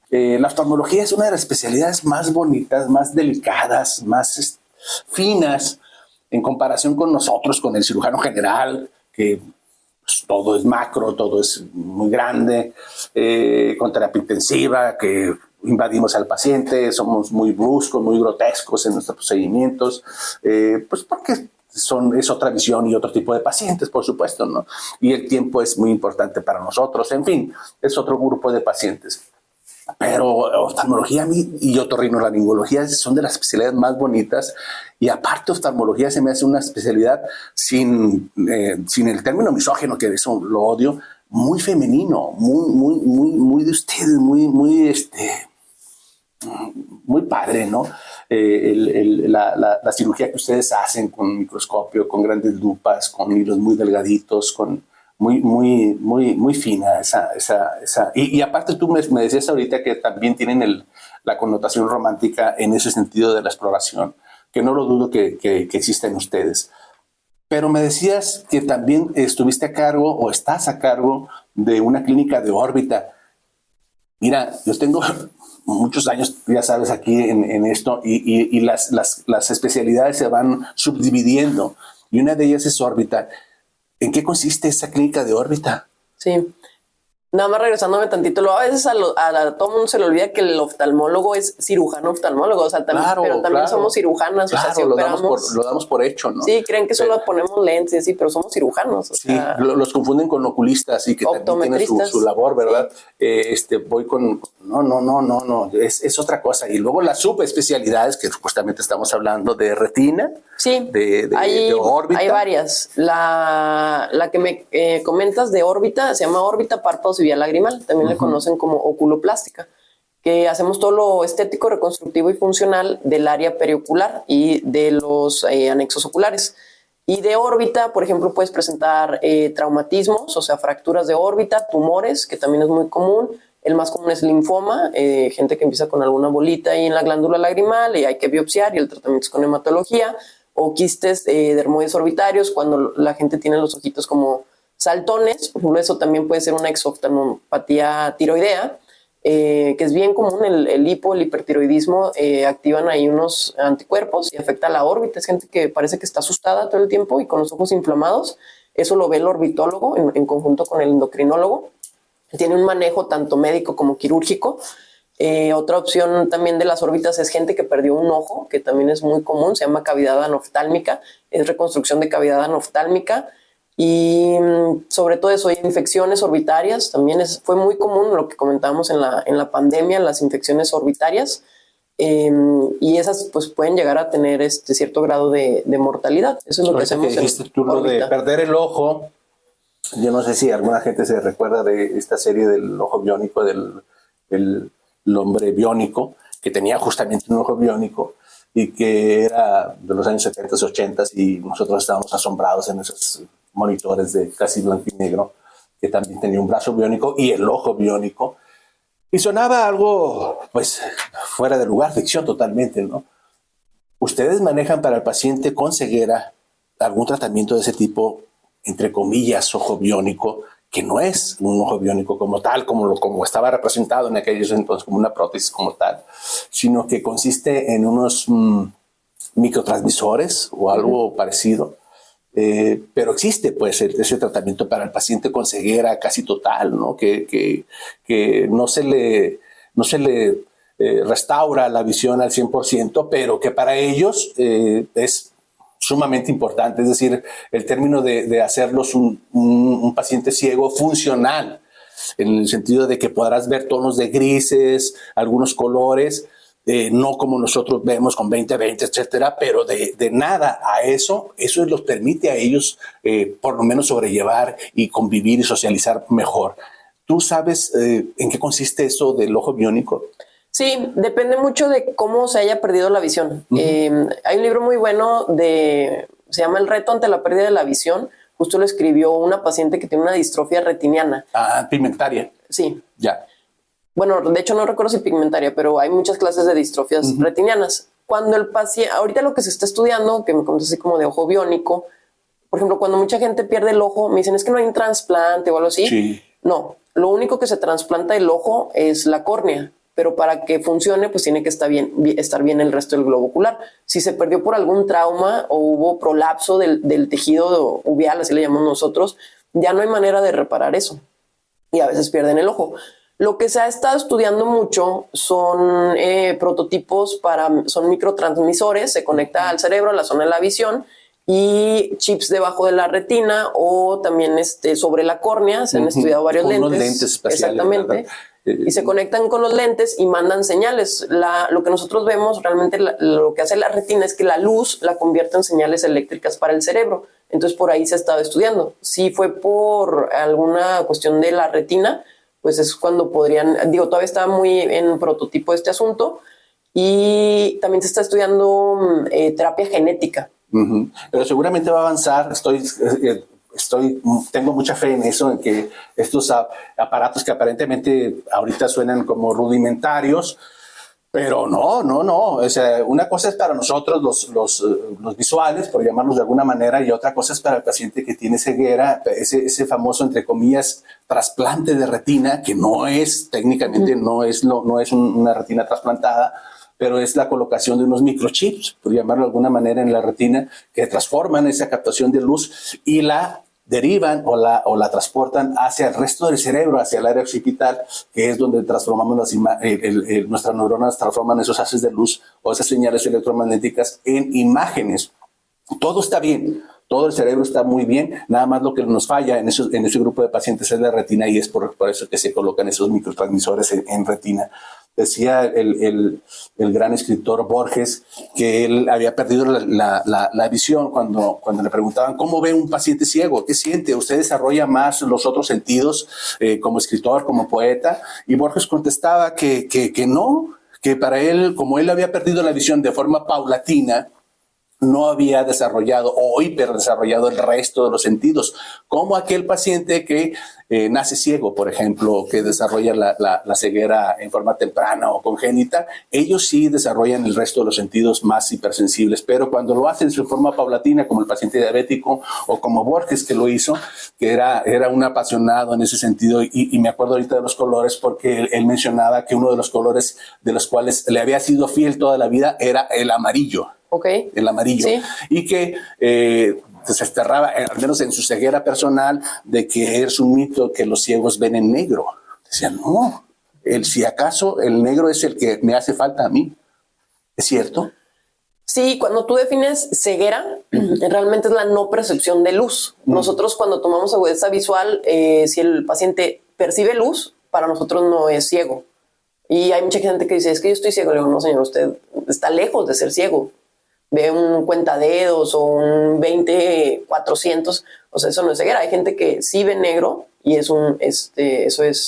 La oftalmología es una de las especialidades más bonitas, más delicadas, más finas en comparación con nosotros, con el cirujano general, que pues, todo es macro, todo es muy grande, con terapia intensiva, que invadimos al paciente, somos muy bruscos, muy grotescos en nuestros procedimientos, pues porque es otra visión y otro tipo de pacientes, por supuesto, ¿no? Y el tiempo es muy importante para nosotros, en fin, es otro grupo de pacientes. Pero oftalmología y otorrinolaringología son de las especialidades más bonitas, y aparte oftalmología se me hace una especialidad sin el término misógino, que eso lo odio, muy femenino, muy de ustedes, muy padre, ¿no? La cirugía que ustedes hacen con microscopio, con grandes lupas, con hilos muy delgaditos, con muy fina esa. Y aparte tú me decías ahorita que también tienen la connotación romántica en ese sentido de la exploración, que no lo dudo que exista en ustedes. Pero me decías que también estuviste a cargo o estás a cargo de una clínica de órbita. Mira, yo tengo muchos años, ya sabes, aquí en esto, y las especialidades se van subdividiendo, y una de ellas es órbita. ¿En qué consiste esa clínica de órbita? Sí. Nada más regresándome tantito, a veces a todo el mundo se le olvida que el oftalmólogo es cirujano oftalmólogo, o sea, también, claro, pero también claro, somos cirujanas, claro, o sea, si operamos, lo damos por hecho, ¿no? Sí, creen que solo ponemos lentes, sí, pero somos cirujanos. Sí, los confunden con oculistas y que también tienen su labor, ¿verdad? Sí. Voy con... No, es otra cosa. Y luego las subespecialidades, que supuestamente estamos hablando de retina, sí, de órbita. Hay varias. La que me comentas de órbita se llama órbita, párpados y vía lagrimal. También le conocen como oculoplástica, que hacemos todo lo estético, reconstructivo y funcional del área periocular y de los anexos oculares. Y de órbita, por ejemplo, puedes presentar traumatismos, o sea, fracturas de órbita, tumores, que también es muy común. El más común es linfoma, gente que empieza con alguna bolita ahí en la glándula lagrimal y hay que biopsiar, y el tratamiento es con hematología, o quistes dermoides orbitarios, cuando la gente tiene los ojitos como saltones. Por ejemplo, eso también puede ser una exoftalmopatía tiroidea, que es bien común. El hipertiroidismo, activan ahí unos anticuerpos y afecta a la órbita. Es gente que parece que está asustada todo el tiempo y con los ojos inflamados. Eso lo ve el orbitólogo en conjunto con el endocrinólogo. Tiene un manejo tanto médico como quirúrgico. Otra opción también de las órbitas es gente que perdió un ojo, que también es muy común, se llama cavidad anoftálmica, es reconstrucción de cavidad anoftálmica. Y sobre todo eso, hay infecciones orbitarias, también fue muy común lo que comentábamos en la pandemia, las infecciones orbitarias, y esas pues pueden llegar a tener cierto grado de mortalidad. Eso es lo que hacemos. Que dijiste tú lo de perder el ojo. Yo no sé si alguna gente se recuerda de esta serie del ojo biónico, del hombre biónico, que tenía justamente un ojo biónico y que era de los años 70, 80, y nosotros estábamos asombrados en esos monitores de casi blanco y negro, que también tenía un brazo biónico y el ojo biónico, y sonaba algo pues fuera de lugar, ficción totalmente, ¿no? ¿Ustedes manejan para el paciente con ceguera algún tratamiento de ese tipo, entre comillas, ojo biónico, que no es un ojo biónico como tal, como estaba representado en aquellos entonces, como una prótesis como tal, sino que consiste en unos microtransmisores o algo parecido? Pero existe pues ese tratamiento para el paciente con ceguera casi total, ¿no? Que no se le restaura la visión al 100%, pero que para ellos es sumamente importante. Es decir, el término de hacerlos un paciente ciego funcional, en el sentido de que podrás ver tonos de grises, algunos colores, no como nosotros vemos con 20/20, etcétera, pero de nada a eso los permite a ellos por lo menos sobrellevar y convivir y socializar mejor. ¿Tú sabes en qué consiste eso del ojo biónico? Sí, depende mucho de cómo se haya perdido la visión. Hay un libro muy bueno se llama El reto ante la pérdida de la visión. Justo lo escribió una paciente que tiene una distrofia retiniana. Ah, pigmentaria. Sí. Ya. Bueno, de hecho no recuerdo si pigmentaria, pero hay muchas clases de distrofias retinianas. Cuando el paciente, ahorita lo que se está estudiando, que me conoce así como de ojo biónico, por ejemplo, cuando mucha gente pierde el ojo, me dicen, es que no hay un trasplante o algo así. Sí. No, lo único que se trasplanta el ojo es la córnea, pero para que funcione, pues tiene que estar bien el resto del globo ocular. Si se perdió por algún trauma o hubo prolapso del tejido uveal, así le llamamos nosotros, ya no hay manera de reparar eso. Y a veces pierden el ojo. Lo que se ha estado estudiando mucho son prototipos son microtransmisores, se conecta al cerebro, a la zona de la visión, y chips debajo de la retina o también sobre la córnea. Se han estudiado varios Unos lentes. lentes espaciales. Exactamente. Y se conectan con los lentes y mandan señales. Lo que nosotros vemos realmente, lo que hace la retina es que la luz la convierte en señales eléctricas para el cerebro. Entonces por ahí se ha estado estudiando. Si fue por alguna cuestión de la retina, pues es cuando todavía está muy en prototipo este asunto, y también se está estudiando terapia genética. Pero seguramente va a avanzar. Tengo mucha fe en eso, en que estos aparatos que aparentemente ahorita suenan como rudimentarios, pero no. O sea, una cosa es para nosotros los visuales, por llamarlos de alguna manera, y otra cosa es para el paciente que tiene ceguera, ese famoso, entre comillas, trasplante de retina, que no es, técnicamente, no es una retina trasplantada, pero es la colocación de unos microchips, por llamarlo de alguna manera, en la retina, que transforman esa captación de luz y la derivan o la transportan hacia el resto del cerebro, hacia el área occipital, que es donde transformamos nuestras neuronas transforman esos haces de luz o esas señales electromagnéticas en imágenes. Todo está bien, todo el cerebro está muy bien, nada más lo que nos falla en ese grupo de pacientes es la retina, y es por eso que se colocan esos microtransmisores en retina. Decía el gran escritor Borges que él había perdido la visión cuando le preguntaban ¿cómo ve un paciente ciego? ¿Qué siente? ¿Usted desarrolla más los otros sentidos como escritor, como poeta? Y Borges contestaba que no, que para él, como él había perdido la visión de forma paulatina, no había desarrollado o hiperdesarrollado el resto de los sentidos, como aquel paciente que nace ciego, por ejemplo, que desarrolla la ceguera en forma temprana o congénita. Ellos sí desarrollan el resto de los sentidos más hipersensibles, pero cuando lo hacen en forma paulatina, como el paciente diabético o como Borges, que lo hizo, que era un apasionado en ese sentido, y me acuerdo ahorita de los colores porque él mencionaba que uno de los colores de los cuales le había sido fiel toda la vida era el amarillo. Okay. El amarillo. Sí. Y que se aferraba, al menos en su ceguera personal, de que es un mito que los ciegos ven en negro. Decían, no, si acaso el negro es el que me hace falta a mí. ¿Es cierto? Sí, cuando tú defines ceguera, realmente es la no percepción de luz. Nosotros cuando tomamos agudeza visual, si el paciente percibe luz, para nosotros no es ciego. Y hay mucha gente que dice, es que yo estoy ciego. Le digo, no, señor, usted está lejos de ser ciego. Ve un cuentadedos o un 20-400, o sea, eso no es ceguera. Hay gente que sí ve negro y eso es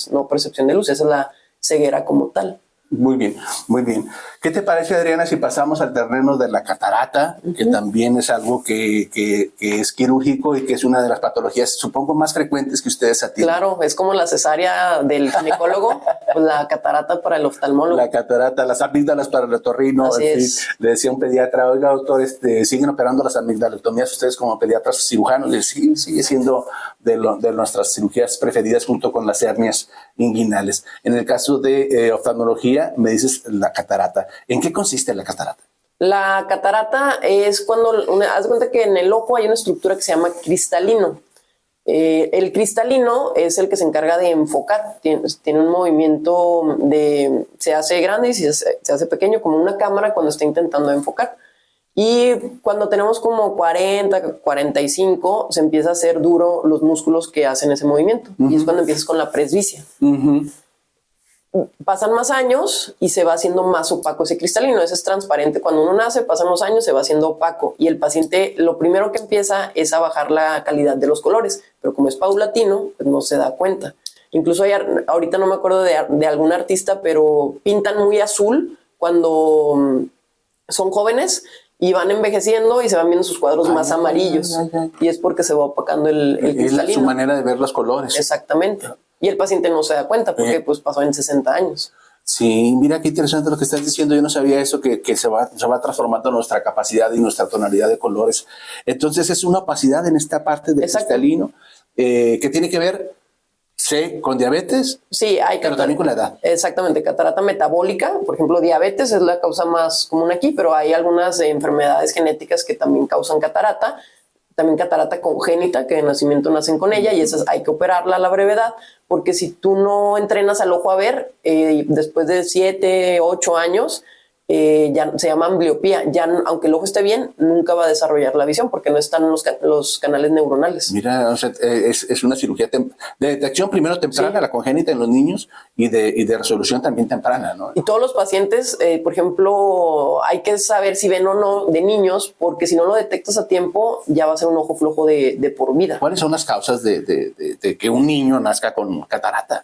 no percepción de luz, esa es la ceguera como tal. Muy bien, muy bien. ¿Qué te parece, Adriana, si pasamos al terreno de la catarata, que también es algo que es quirúrgico y que es una de las patologías, supongo, más frecuentes que ustedes atienden? Claro, es como la cesárea del ginecólogo, pues la catarata para el oftalmólogo. La catarata, las amígdalas para el otorrino. Así es. Le decía un pediatra, oiga, doctor, ¿siguen operando las amigdalectomías ustedes como pediatras cirujanos? Le decía, sí, sigue siendo de nuestras cirugías preferidas junto con las hernias inguinales. En el caso de oftalmología, me dices la catarata. ¿En qué consiste la catarata? La catarata es cuando, haz de cuenta que en el ojo hay una estructura que se llama cristalino. El cristalino es el que se encarga de enfocar. Tiene un movimiento se hace grande y se hace pequeño, como una cámara cuando está intentando enfocar. Y cuando tenemos como 40, 45, se empieza a hacer duro los músculos que hacen ese movimiento. Y es cuando empiezas con la presbicia. Pasan más años y se va haciendo más opaco ese cristalino. Ese es transparente. Cuando uno nace, pasan los años, se va haciendo opaco. Y el paciente, lo primero que empieza es a bajar la calidad de los colores. Pero como es paulatino, pues no se da cuenta. Incluso ahorita no me acuerdo de algún artista, pero pintan muy azul cuando son jóvenes y van envejeciendo y se van viendo sus cuadros más amarillos. Y es porque se va opacando el cristalino. Es su manera de ver los colores. Exactamente. Y el paciente no se da cuenta porque pues pasó en 60 años. Sí, mira qué interesante lo que estás diciendo. Yo no sabía eso, que se va transformando nuestra capacidad y nuestra tonalidad de colores. Entonces es una opacidad en esta parte del cristalino que tiene que ver con diabetes. Sí, hay pero también con la edad. Exactamente, catarata metabólica. Por ejemplo, diabetes es la causa más común aquí, pero hay algunas enfermedades genéticas que también causan catarata. También catarata congénita, que de nacimiento nacen con ella, y esas hay que operarla a la brevedad, porque si tú no entrenas al ojo a ver, después de 7, 8 años, ya se llama ambliopía. Ya, aunque el ojo esté bien, nunca va a desarrollar la visión porque no están los canales neuronales. Mira, o sea, es una cirugía de detección primero temprana, la congénita en los niños, y de resolución también temprana, ¿no? Y todos los pacientes, por ejemplo, hay que saber si ven o no de niños, porque si no lo detectas a tiempo, ya va a ser un ojo flojo de por vida. ¿Cuáles son las causas de que un niño nazca con catarata?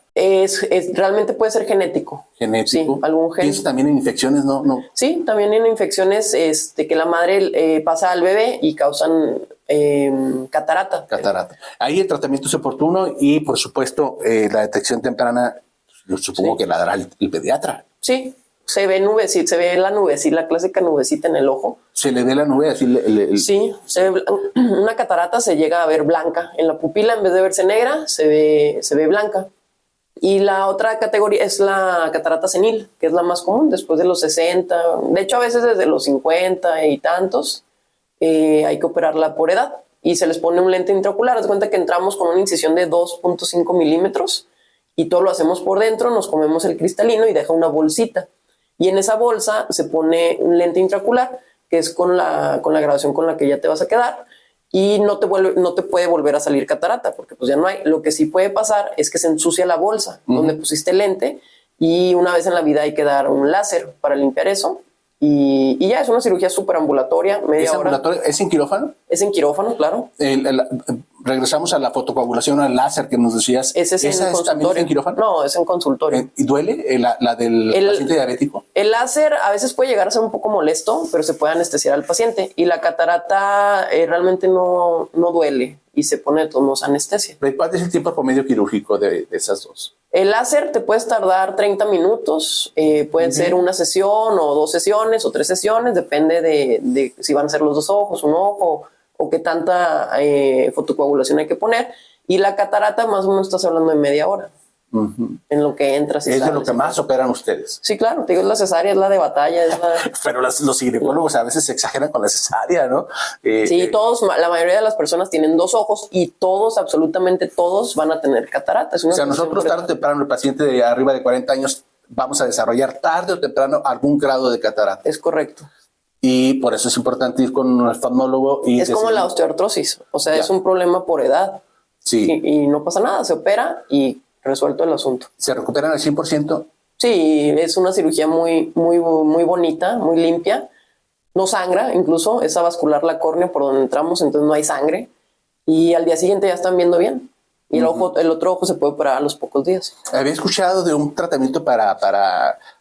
Realmente puede ser genético. Genético. Sí, algún gen. ¿Piensas también en infecciones? No. Sí, también en infecciones que la madre pasa al bebé y causan catarata. Catarata. Ahí el tratamiento es oportuno y, por supuesto, la detección temprana, yo supongo que la dará el pediatra. Sí, se ve nubecita, se ve la nubecita, la clásica nubecita en el ojo. Se le ve la nube así. Sí, una catarata se llega a ver blanca. En la pupila, en vez de verse negra, se ve blanca. Y la otra categoría es la catarata senil, que es la más común después de los 60. De hecho, a veces desde los 50 y tantos hay que operarla por edad y se les pone un lente intraocular. Haz de cuenta que entramos con una incisión de 2.5 milímetros y todo lo hacemos por dentro, nos comemos el cristalino y deja una bolsita. Y en esa bolsa se pone un lente intraocular, que es con la graduación con la que ya te vas a quedar. Y no te puede volver a salir catarata, porque pues ya no hay. Lo que sí puede pasar es que se ensucia la bolsa donde pusiste el lente, y una vez en la vida hay que dar un láser para limpiar eso. Y ya es una cirugía súper ambulatoria, media hora. Ambulatoria? ¿Es en quirófano? Es en quirófano, claro. Regresamos a la fotocoagulación, al láser que nos decías. ¿Esa es también en quirófano? No, es en consultorio. ¿Y duele la del paciente diabético? El láser a veces puede llegar a ser un poco molesto, pero se puede anestesiar al paciente. Y la catarata realmente no duele y se pone de todos modos anestesia. ¿Cuál es el tiempo promedio quirúrgico de esas dos? El láser te puedes tardar 30 minutos, pueden ser una sesión o 2 sesiones o 3 sesiones, depende de si van a ser los 2 ojos, un ojo o qué tanta fotocoagulación hay que poner. Y la catarata más o menos estás hablando de media hora en lo que entras y ¿Es sales? de lo que más operan ustedes? Sí, claro, te digo, es la cesárea, es la de batalla. Pero los ginecólogos a veces se exageran con la cesárea, ¿no? Sí, la mayoría de las personas tienen 2 ojos y todos, absolutamente todos, van a tener catarata. O sea, nosotros tarde o temprano, el paciente de arriba de 40 años, vamos a desarrollar tarde o temprano algún grado de catarata. Es correcto. Y por eso es importante ir con un oftalmólogo. Es como la osteoartrosis, o sea, es un problema por edad. Sí. Y no pasa nada, se opera y resuelto el asunto. ¿Se recuperan al 100%? Sí, es una cirugía muy bonita, muy limpia. No sangra, incluso es avascular la córnea por donde entramos, entonces no hay sangre. Y al día siguiente ya están viendo bien. Y el otro ojo se puede operar a los pocos días. Había escuchado de un tratamiento para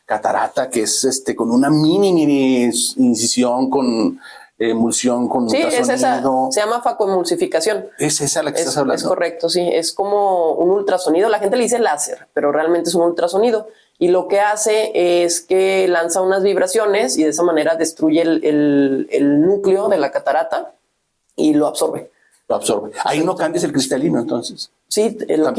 catarata que es con una mini incisión con emulsión, con ultrasonido. Sí, es esa. Se llama facoemulsificación. ¿Es esa la que estás hablando? Es correcto, sí. Es como un ultrasonido. La gente le dice láser, pero realmente es un ultrasonido. Y lo que hace es que lanza unas vibraciones y de esa manera destruye el núcleo de la catarata y lo absorbe. Lo absorbe. Ahí no cambias el cristalino, entonces. Sí, lo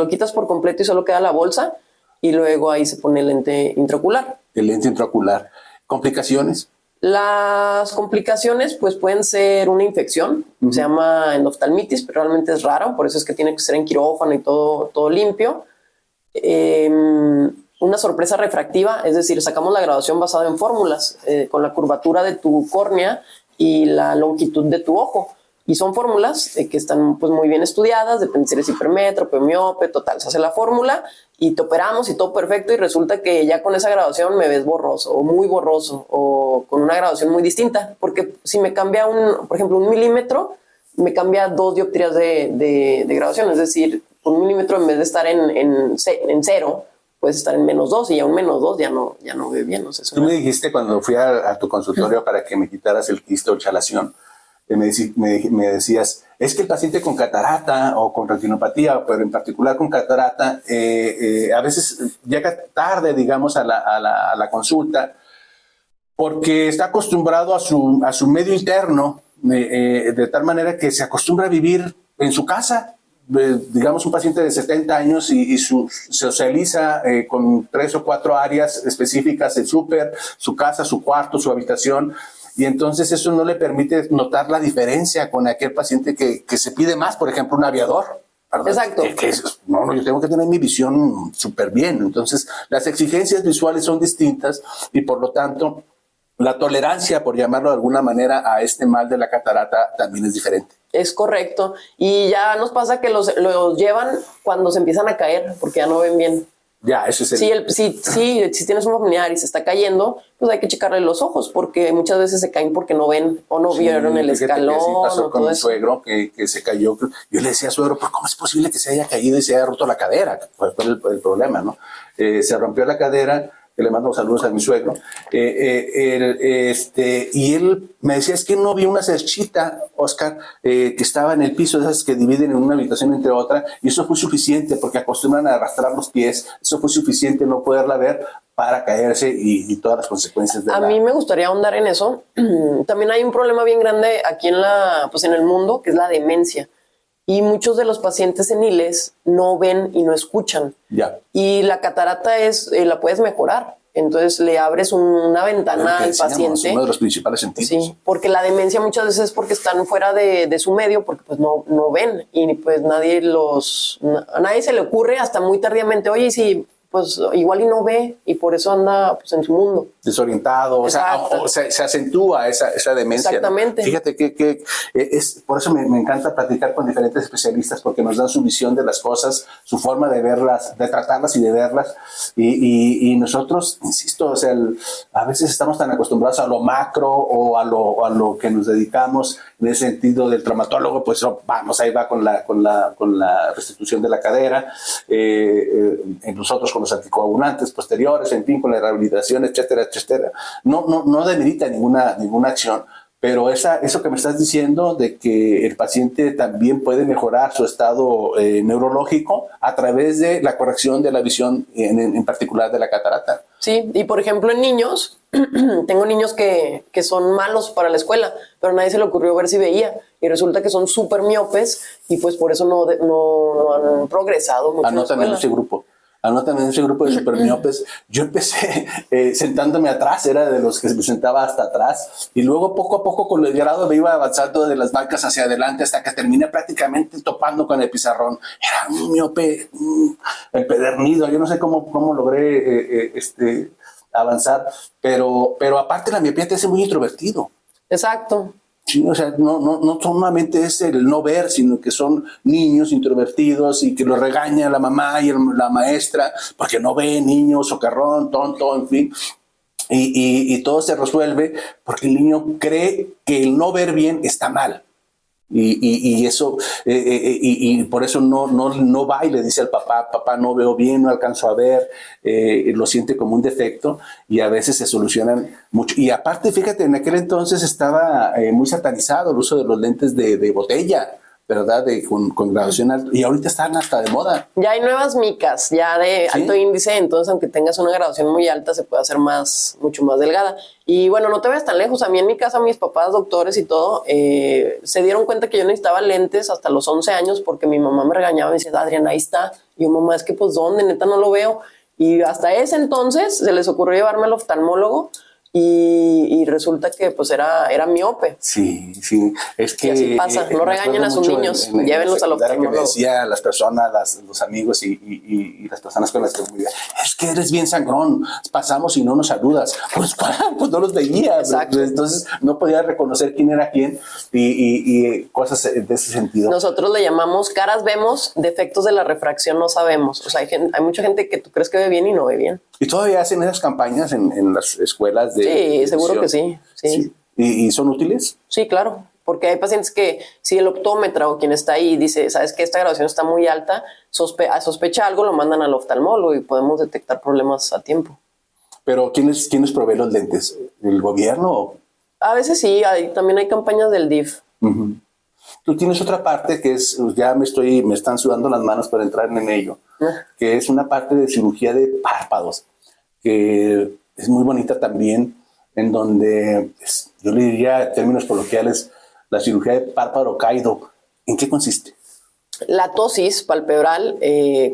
quitas por completo y solo queda la bolsa, y luego ahí se pone el lente intraocular. El lente intraocular. ¿Complicaciones? Las complicaciones pues pueden ser una infección, se llama endoftalmitis, pero realmente es raro, por eso es que tiene que ser en quirófano y todo limpio. Una sorpresa refractiva, es decir, sacamos la graduación basada en fórmulas con la curvatura de tu córnea y la longitud de tu ojo. Y son fórmulas que están pues muy bien estudiadas, depende si eres hipermétrope, miope, total. Se hace la fórmula y te operamos y todo perfecto, y resulta que ya con esa graduación me ves borroso o muy borroso o con una graduación muy distinta. Porque si me cambia por ejemplo, 1 milímetro, me cambia 2 dioptrías de graduación. Es decir, Un milímetro en vez de estar en 0, puedes estar en -2 y a un -2 ya no ve bien. No sé, tú me dijiste cuando fui a tu consultorio para que me quitaras el quiste o chalación, me decías, es que el paciente con catarata o con retinopatía, pero en particular con catarata, a veces llega tarde, digamos, a la consulta porque está acostumbrado a su medio interno, de tal manera que se acostumbra a vivir en su casa. Digamos, un paciente de 70 años y se socializa con 3 o 4 áreas específicas: el súper, su casa, su cuarto, su habitación, y entonces eso no le permite notar la diferencia con aquel paciente que se pide más, por ejemplo, un aviador, ¿verdad? Exacto. No, yo tengo que tener mi visión súper bien. Entonces, las exigencias visuales son distintas y por lo tanto la tolerancia, por llamarlo de alguna manera, a este mal de la catarata también es diferente. Es correcto. Y ya nos pasa que los llevan cuando se empiezan a caer, porque ya no ven bien. Ya, eso es el... Si tienes un familiar y se está cayendo, pues hay que checarle los ojos, porque muchas veces se caen porque no ven o no vieron el escalón. Sí, pasó con mi suegro que se cayó. Yo le decía a suegro, ¿pero cómo es posible que se haya caído y se haya roto la cadera? Fue el problema, ¿no? Se rompió la cadera, que le mando saludos a mi suegro, y él me decía, es que no vi una cerchita, Oscar, que estaba en el piso, de esas que dividen en una habitación entre otra, y eso fue suficiente, porque acostumbran a arrastrar los pies, eso fue suficiente no poderla ver para caerse y todas las consecuencias de mí me gustaría ahondar en eso. También hay un problema bien grande aquí en el mundo, que es la demencia. Y muchos de los pacientes seniles no ven y no escuchan. Ya. Y la catarata la puedes mejorar. Entonces le abres una ventana al paciente. Uno de los principales sentidos. Sí, porque la demencia muchas veces es porque están fuera de su medio, porque pues no ven. Y pues a nadie se le ocurre hasta muy tardíamente, oye, si pues igual y no ve, y por eso anda pues en su mundo. Desorientado, o sea, se acentúa esa demencia. Exactamente. ¿No? Fíjate que por eso me encanta platicar con diferentes especialistas, porque nos dan su visión de las cosas, su forma de verlas, de tratarlas y de verlas. Y nosotros, insisto, o sea, a veces estamos tan acostumbrados a lo macro o a lo que nos dedicamos en el sentido del traumatólogo, pues vamos, ahí va con la restitución de la cadera, nosotros con los anticoagulantes posteriores, en fin, con la rehabilitación, etcétera, etcétera. No demerita ninguna acción, pero eso que me estás diciendo de que el paciente también puede mejorar su estado neurológico a través de la corrección de la visión, en particular de la catarata. Sí, y por ejemplo en niños, tengo niños que son malos para la escuela, pero a nadie se le ocurrió ver si veía, y resulta que son súper miopes y pues por eso no han progresado mucho. Anótame en ese grupo. De supermiopes. Yo empecé sentándome atrás, era de los que me sentaba hasta atrás, y luego poco a poco con el grado me iba avanzando de las bancas hacia adelante hasta que terminé prácticamente topando con el pizarrón. Era un miope empedernido. Yo no sé cómo logré avanzar, pero aparte la miopía te hace muy introvertido. Exacto. Sí, o sea, no solamente es el no ver, sino que son niños introvertidos y que los regaña la mamá y la maestra porque no ve, niño, socarrón, tonto, en fin. Y todo se resuelve porque el niño cree que el no ver bien está mal. Y eso, y por eso no va y le dice al papá, no veo bien, no alcanzo a ver, lo siente como un defecto, y a veces se solucionan mucho. Y aparte, fíjate, en aquel entonces estaba muy satanizado el uso de los lentes de botella, ¿verdad? Con graduación alta, y ahorita están hasta de moda. Ya hay nuevas micas, ya de alto índice, entonces aunque tengas una graduación muy alta, se puede hacer mucho más delgada. Y bueno, no te vayas tan lejos. A mí en mi casa, mis papás, doctores y todo, se dieron cuenta que yo necesitaba lentes hasta los 11 años porque mi mamá me regañaba y me decía, Adriana, ahí está. Y yo, mamá, es que pues ¿dónde? Neta no lo veo. Y hasta ese entonces se les ocurrió llevarme al oftalmólogo. Y resulta que pues era miope. Sí, es que... Y así pasa, no regañen a sus niños, llévenlos al oftalmólogo. Que me decía las personas, los amigos y las personas con las que vivía, es que eres bien sangrón, pasamos y no nos saludas. Pues no los veía. Exacto. Entonces no podía reconocer quién era quién y cosas de ese sentido. Nosotros le llamamos caras vemos, defectos de la refracción no sabemos. O sea, hay mucha gente que tú crees que ve bien y no ve bien. Y todavía hacen esas campañas en las escuelas de... Sí, seguro que sí. ¿Y son útiles? Sí, claro. porque hay pacientes que si el optómetra o quien está ahí dice, sabes que esta graduación está muy alta, sospecha algo, lo mandan al oftalmólogo y podemos detectar problemas a tiempo. Pero ¿quiénes proveen los lentes? ¿El gobierno? A veces sí, también hay campañas del DIF. Uh-huh. Tú tienes otra parte que es, ya me están sudando las manos para entrar en ello, que es una parte de cirugía de párpados, que es muy bonita también, en donde yo le diría en términos coloquiales, la cirugía de párpado caído. ¿En qué consiste? La ptosis palpebral,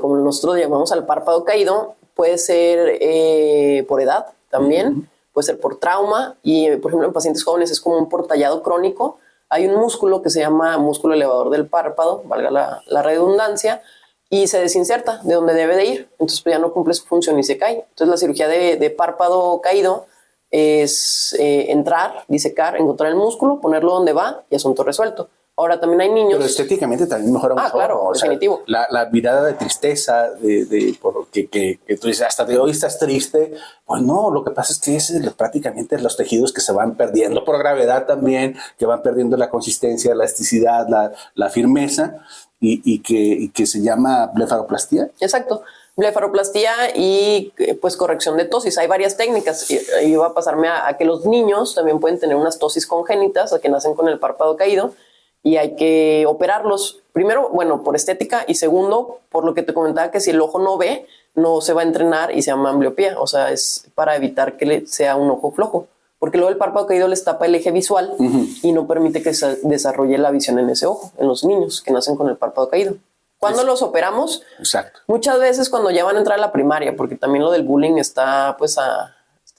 como nosotros llamamos al párpado caído, puede ser por edad también, puede ser por trauma y, por ejemplo, en pacientes jóvenes es como un portallado crónico. Hay un músculo que se llama músculo elevador del párpado, valga la redundancia, y se desinserta de donde debe de ir. Entonces pues ya no cumple su función y se cae. Entonces la cirugía de párpado caído es entrar, disecar, encontrar el músculo, ponerlo donde va y asunto resuelto. Ahora también hay niños... Pero estéticamente también mejora mucho. Claro, o definitivo. Sea, la mirada de tristeza, que tú dices, hasta de hoy estás triste. Pues no, lo que pasa es que es prácticamente los tejidos que se van perdiendo por gravedad también, que van perdiendo la consistencia, la elasticidad, la firmeza, y que se llama blefaroplastia. Exacto. Blefaroplastia y pues corrección de ptosis. Hay varias técnicas. Y va a pasarme a que los niños también pueden tener unas ptosis congénitas, a que nacen con el párpado caído, y hay que operarlos. Primero, bueno, por estética, y segundo, por lo que te comentaba, que si el ojo no ve, no se va a entrenar y se llama ambliopía. O sea, es para evitar que sea un ojo flojo. Porque luego el párpado caído les tapa el eje visual y no permite que se desarrolle la visión en ese ojo, en los niños que nacen con el párpado caído. ¿Cuándo los operamos? Exacto. Muchas veces cuando ya van a entrar a la primaria, porque también lo del bullying está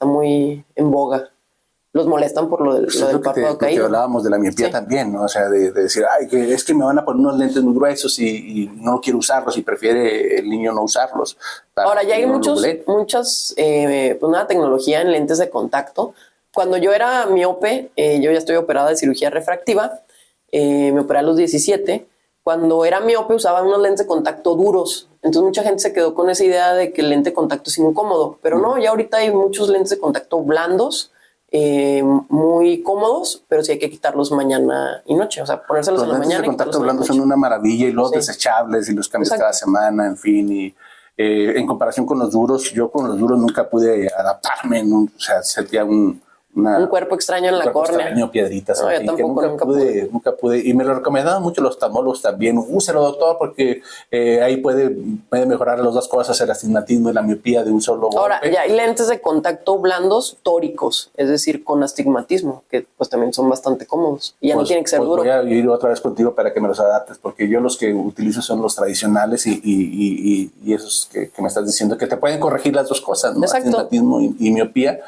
muy en boga. Los molestan por lo del párpado caído. Que hablábamos de la miopía también, ¿no? O sea, de decir, ay, que es que me van a poner unos lentes muy gruesos y no quiero usarlos y prefiere el niño no usarlos. Ahora ya hay muchas una tecnología en lentes de contacto. Cuando yo era miope, yo ya estoy operada de cirugía refractiva, me operé a los 17. Cuando era miope usaba unos lentes de contacto duros. Entonces mucha gente se quedó con esa idea de que el lente de contacto es incómodo. Pero no, ya ahorita hay muchos lentes de contacto blandos, muy cómodos, pero sí hay que quitarlos mañana y noche. O sea, ponérselos en la mañana. Los lentes de contacto blandos son una maravilla y los desechables y los cambias cada semana, en fin. Y en comparación con los duros, yo con los duros nunca pude adaptarme. O sea, sentía un cuerpo extraño en la córnea. Extraño, piedritas. No, yo tampoco, nunca pude. Y me lo recomendaban mucho los oftalmólogos también. Úselo, doctor, porque ahí puede mejorar las dos cosas, el astigmatismo y la miopía de un solo golpe. Ahora, ya hay lentes de contacto blandos tóricos, es decir, con astigmatismo, que pues también son bastante cómodos. Y ya no tiene que ser duro. Voy a ir otra vez contigo para que me los adaptes, porque yo los que utilizo son los tradicionales y esos que me estás diciendo que te pueden corregir las dos cosas, ¿no? Exacto. Astigmatismo y miopía.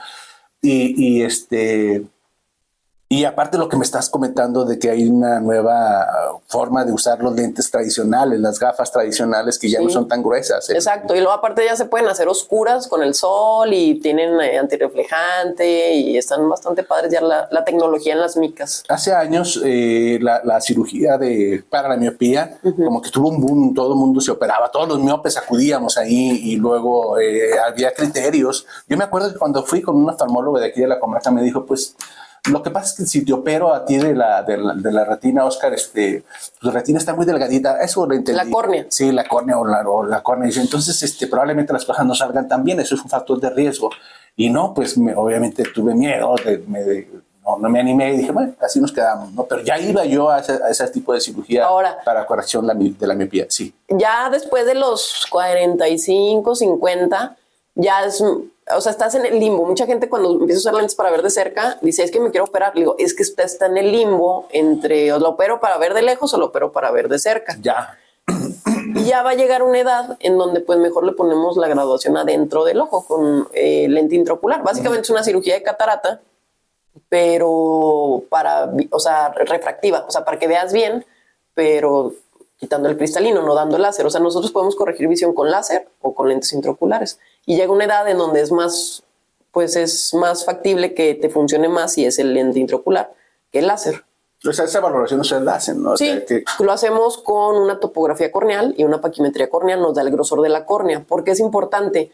Y aparte lo que me estás comentando de que hay una nueva forma de usar los lentes tradicionales, las gafas tradicionales que ya no son tan gruesas. Exacto, y luego aparte ya se pueden hacer oscuras con el sol y tienen antirreflejante y están bastante padres ya la tecnología en las micas. Hace años la cirugía para la miopía, como que tuvo un boom, todo el mundo se operaba, todos los miopes acudíamos ahí y luego había criterios. Yo me acuerdo que cuando fui con un oftalmólogo de aquí de la comarca me dijo, pues, lo que pasa es que si te opero a ti de la retina, Oscar, tu retina está muy delgadita. Eso lo entendí. La córnea. Sí, la córnea o la córnea. Entonces, probablemente las cosas no salgan tan bien. Eso es un factor de riesgo. Y no, pues obviamente tuve miedo. No me animé y dije, bueno, así nos quedamos, ¿no? Pero ya iba yo a ese tipo de cirugía para corrección de la miopía, sí. Ya después de los 45, 50, ya es... O sea, estás en el limbo. Mucha gente cuando empieza a usar lentes para ver de cerca dice, es que me quiero operar. Le digo, es que usted está en el limbo entre o lo opero para ver de lejos o lo opero para ver de cerca. Ya. Y ya va a llegar una edad en donde pues mejor le ponemos la graduación adentro del ojo con lente intraocular. Básicamente es una cirugía de catarata, pero refractiva. O sea, para que veas bien, pero quitando el cristalino, no dando láser. O sea, nosotros podemos corregir visión con láser o con lentes intraoculares. Y llega una edad en donde es más factible que te funcione más si es el lente intraocular que el láser. O sea, esa valoración ustedes la hacen, ¿no? Sí, o sea, que... lo hacemos con una topografía corneal y una paquimetría corneal, nos da el grosor de la córnea. ¿Por qué es importante?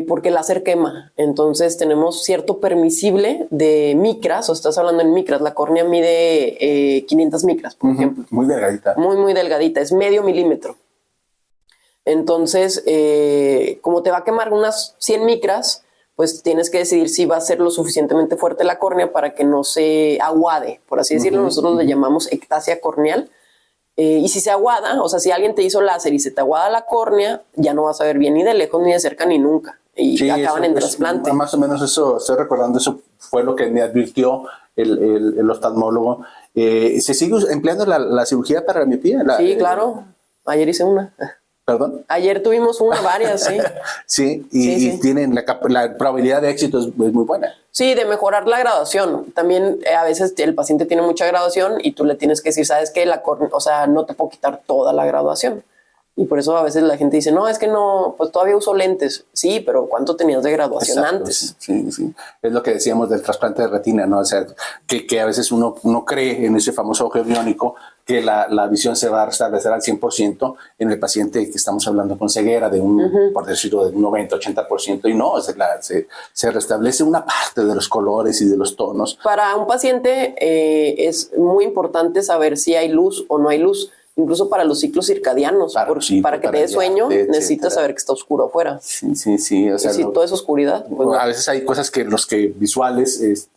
porque el láser quema. Entonces tenemos cierto permisible de micras, o estás hablando en micras, la córnea mide 500 micras, por ejemplo. Muy delgadita. Muy delgadita, es medio milímetro. Entonces, como te va a quemar unas 100 micras, pues tienes que decidir si va a ser lo suficientemente fuerte la córnea para que no se aguade, por así decirlo. Nosotros le llamamos ectasia corneal. Y si se aguada, o sea, si alguien te hizo láser y se te aguada la córnea, ya no vas a ver bien ni de lejos, ni de cerca, ni nunca. Y sí, acaban en trasplante. Más o menos eso, estoy recordando, eso fue lo que me advirtió el oftalmólogo. ¿Se sigue empleando la cirugía para la miopía? Sí, claro. Ayer hice una. ¿Perdón? Ayer tuvimos varias, sí. Sí, y tienen la probabilidad de éxito es muy buena. Sí, de mejorar la graduación. También a veces el paciente tiene mucha graduación y tú le tienes que decir, ¿sabes qué? O sea, no te puedo quitar toda la graduación. Y por eso a veces la gente dice, no, es que no, pues todavía uso lentes. Sí, pero ¿cuánto tenías de graduación antes? Sí. Es lo que decíamos del trasplante de retina, ¿no? O sea, que a veces uno cree en ese famoso ojo biónico que la visión se va a restablecer al 100% en el paciente que estamos hablando con ceguera de por decirlo, de un 90-80%, y no, se restablece una parte de los colores y de los tonos. Para un paciente es muy importante saber si hay luz o no hay luz. Incluso para los ciclos circadianos, para que te dé sueño, necesitas saber que está oscuro afuera. Sí. O sea, si todo es oscuridad. Pues a veces hay cosas que los que visuales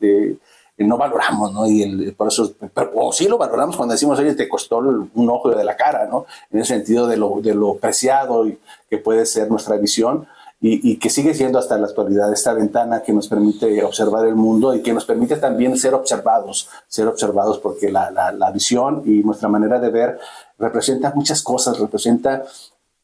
no valoramos, ¿no? Y por eso, o sí lo valoramos cuando decimos, oye, te costó un ojo de la cara, ¿no? En el sentido de lo preciado que puede ser nuestra visión. Y que sigue siendo hasta la actualidad esta ventana que nos permite observar el mundo y que nos permite también ser observados porque la visión y nuestra manera de ver representa muchas cosas, representa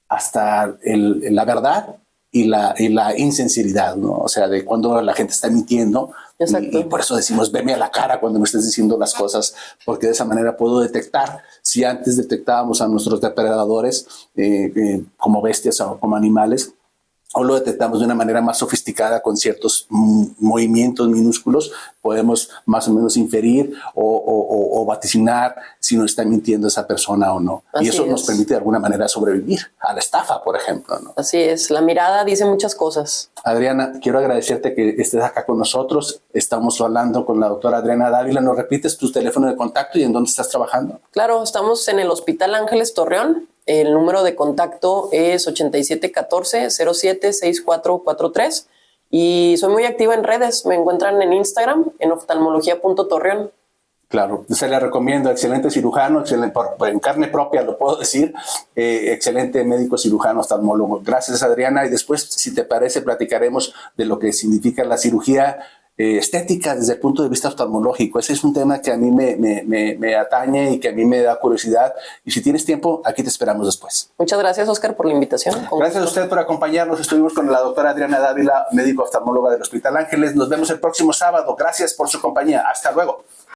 hasta la verdad y la insinceridad, ¿no? O sea, de cuando la gente está mintiendo. Y por eso decimos, veme a la cara cuando me estés diciendo las cosas, porque de esa manera puedo detectar. Si antes detectábamos a nuestros depredadores como bestias o como animales, o lo detectamos de una manera más sofisticada con ciertos movimientos minúsculos, podemos más o menos inferir o vaticinar si nos está mintiendo esa persona o no. Y eso nos permite de alguna manera sobrevivir a la estafa, por ejemplo, ¿no? Así es, la mirada dice muchas cosas. Adriana, quiero agradecerte que estés acá con nosotros. Estamos hablando con la doctora Adriana Dávila. ¿Nos repites tu teléfono de contacto y en dónde estás trabajando? Claro, estamos en el Hospital Ángeles Torreón. El número de contacto es 8714-076443 y soy muy activa en redes. Me encuentran en Instagram, en oftalmología.torreón. Claro, se le recomiendo, excelente cirujano, excelente, en carne propia lo puedo decir, excelente médico cirujano oftalmólogo. Gracias, Adriana, y después, si te parece, platicaremos de lo que significa la cirugía estética desde el punto de vista oftalmológico. Ese es un tema que a mí me atañe y que a mí me da curiosidad. Y si tienes tiempo, aquí te esperamos después. Muchas gracias, Oscar, por la invitación. Gracias a usted por acompañarnos. Estuvimos con la doctora Adriana Dávila, médico oftalmóloga del Hospital Ángeles. Nos vemos el próximo sábado. Gracias por su compañía. Hasta luego.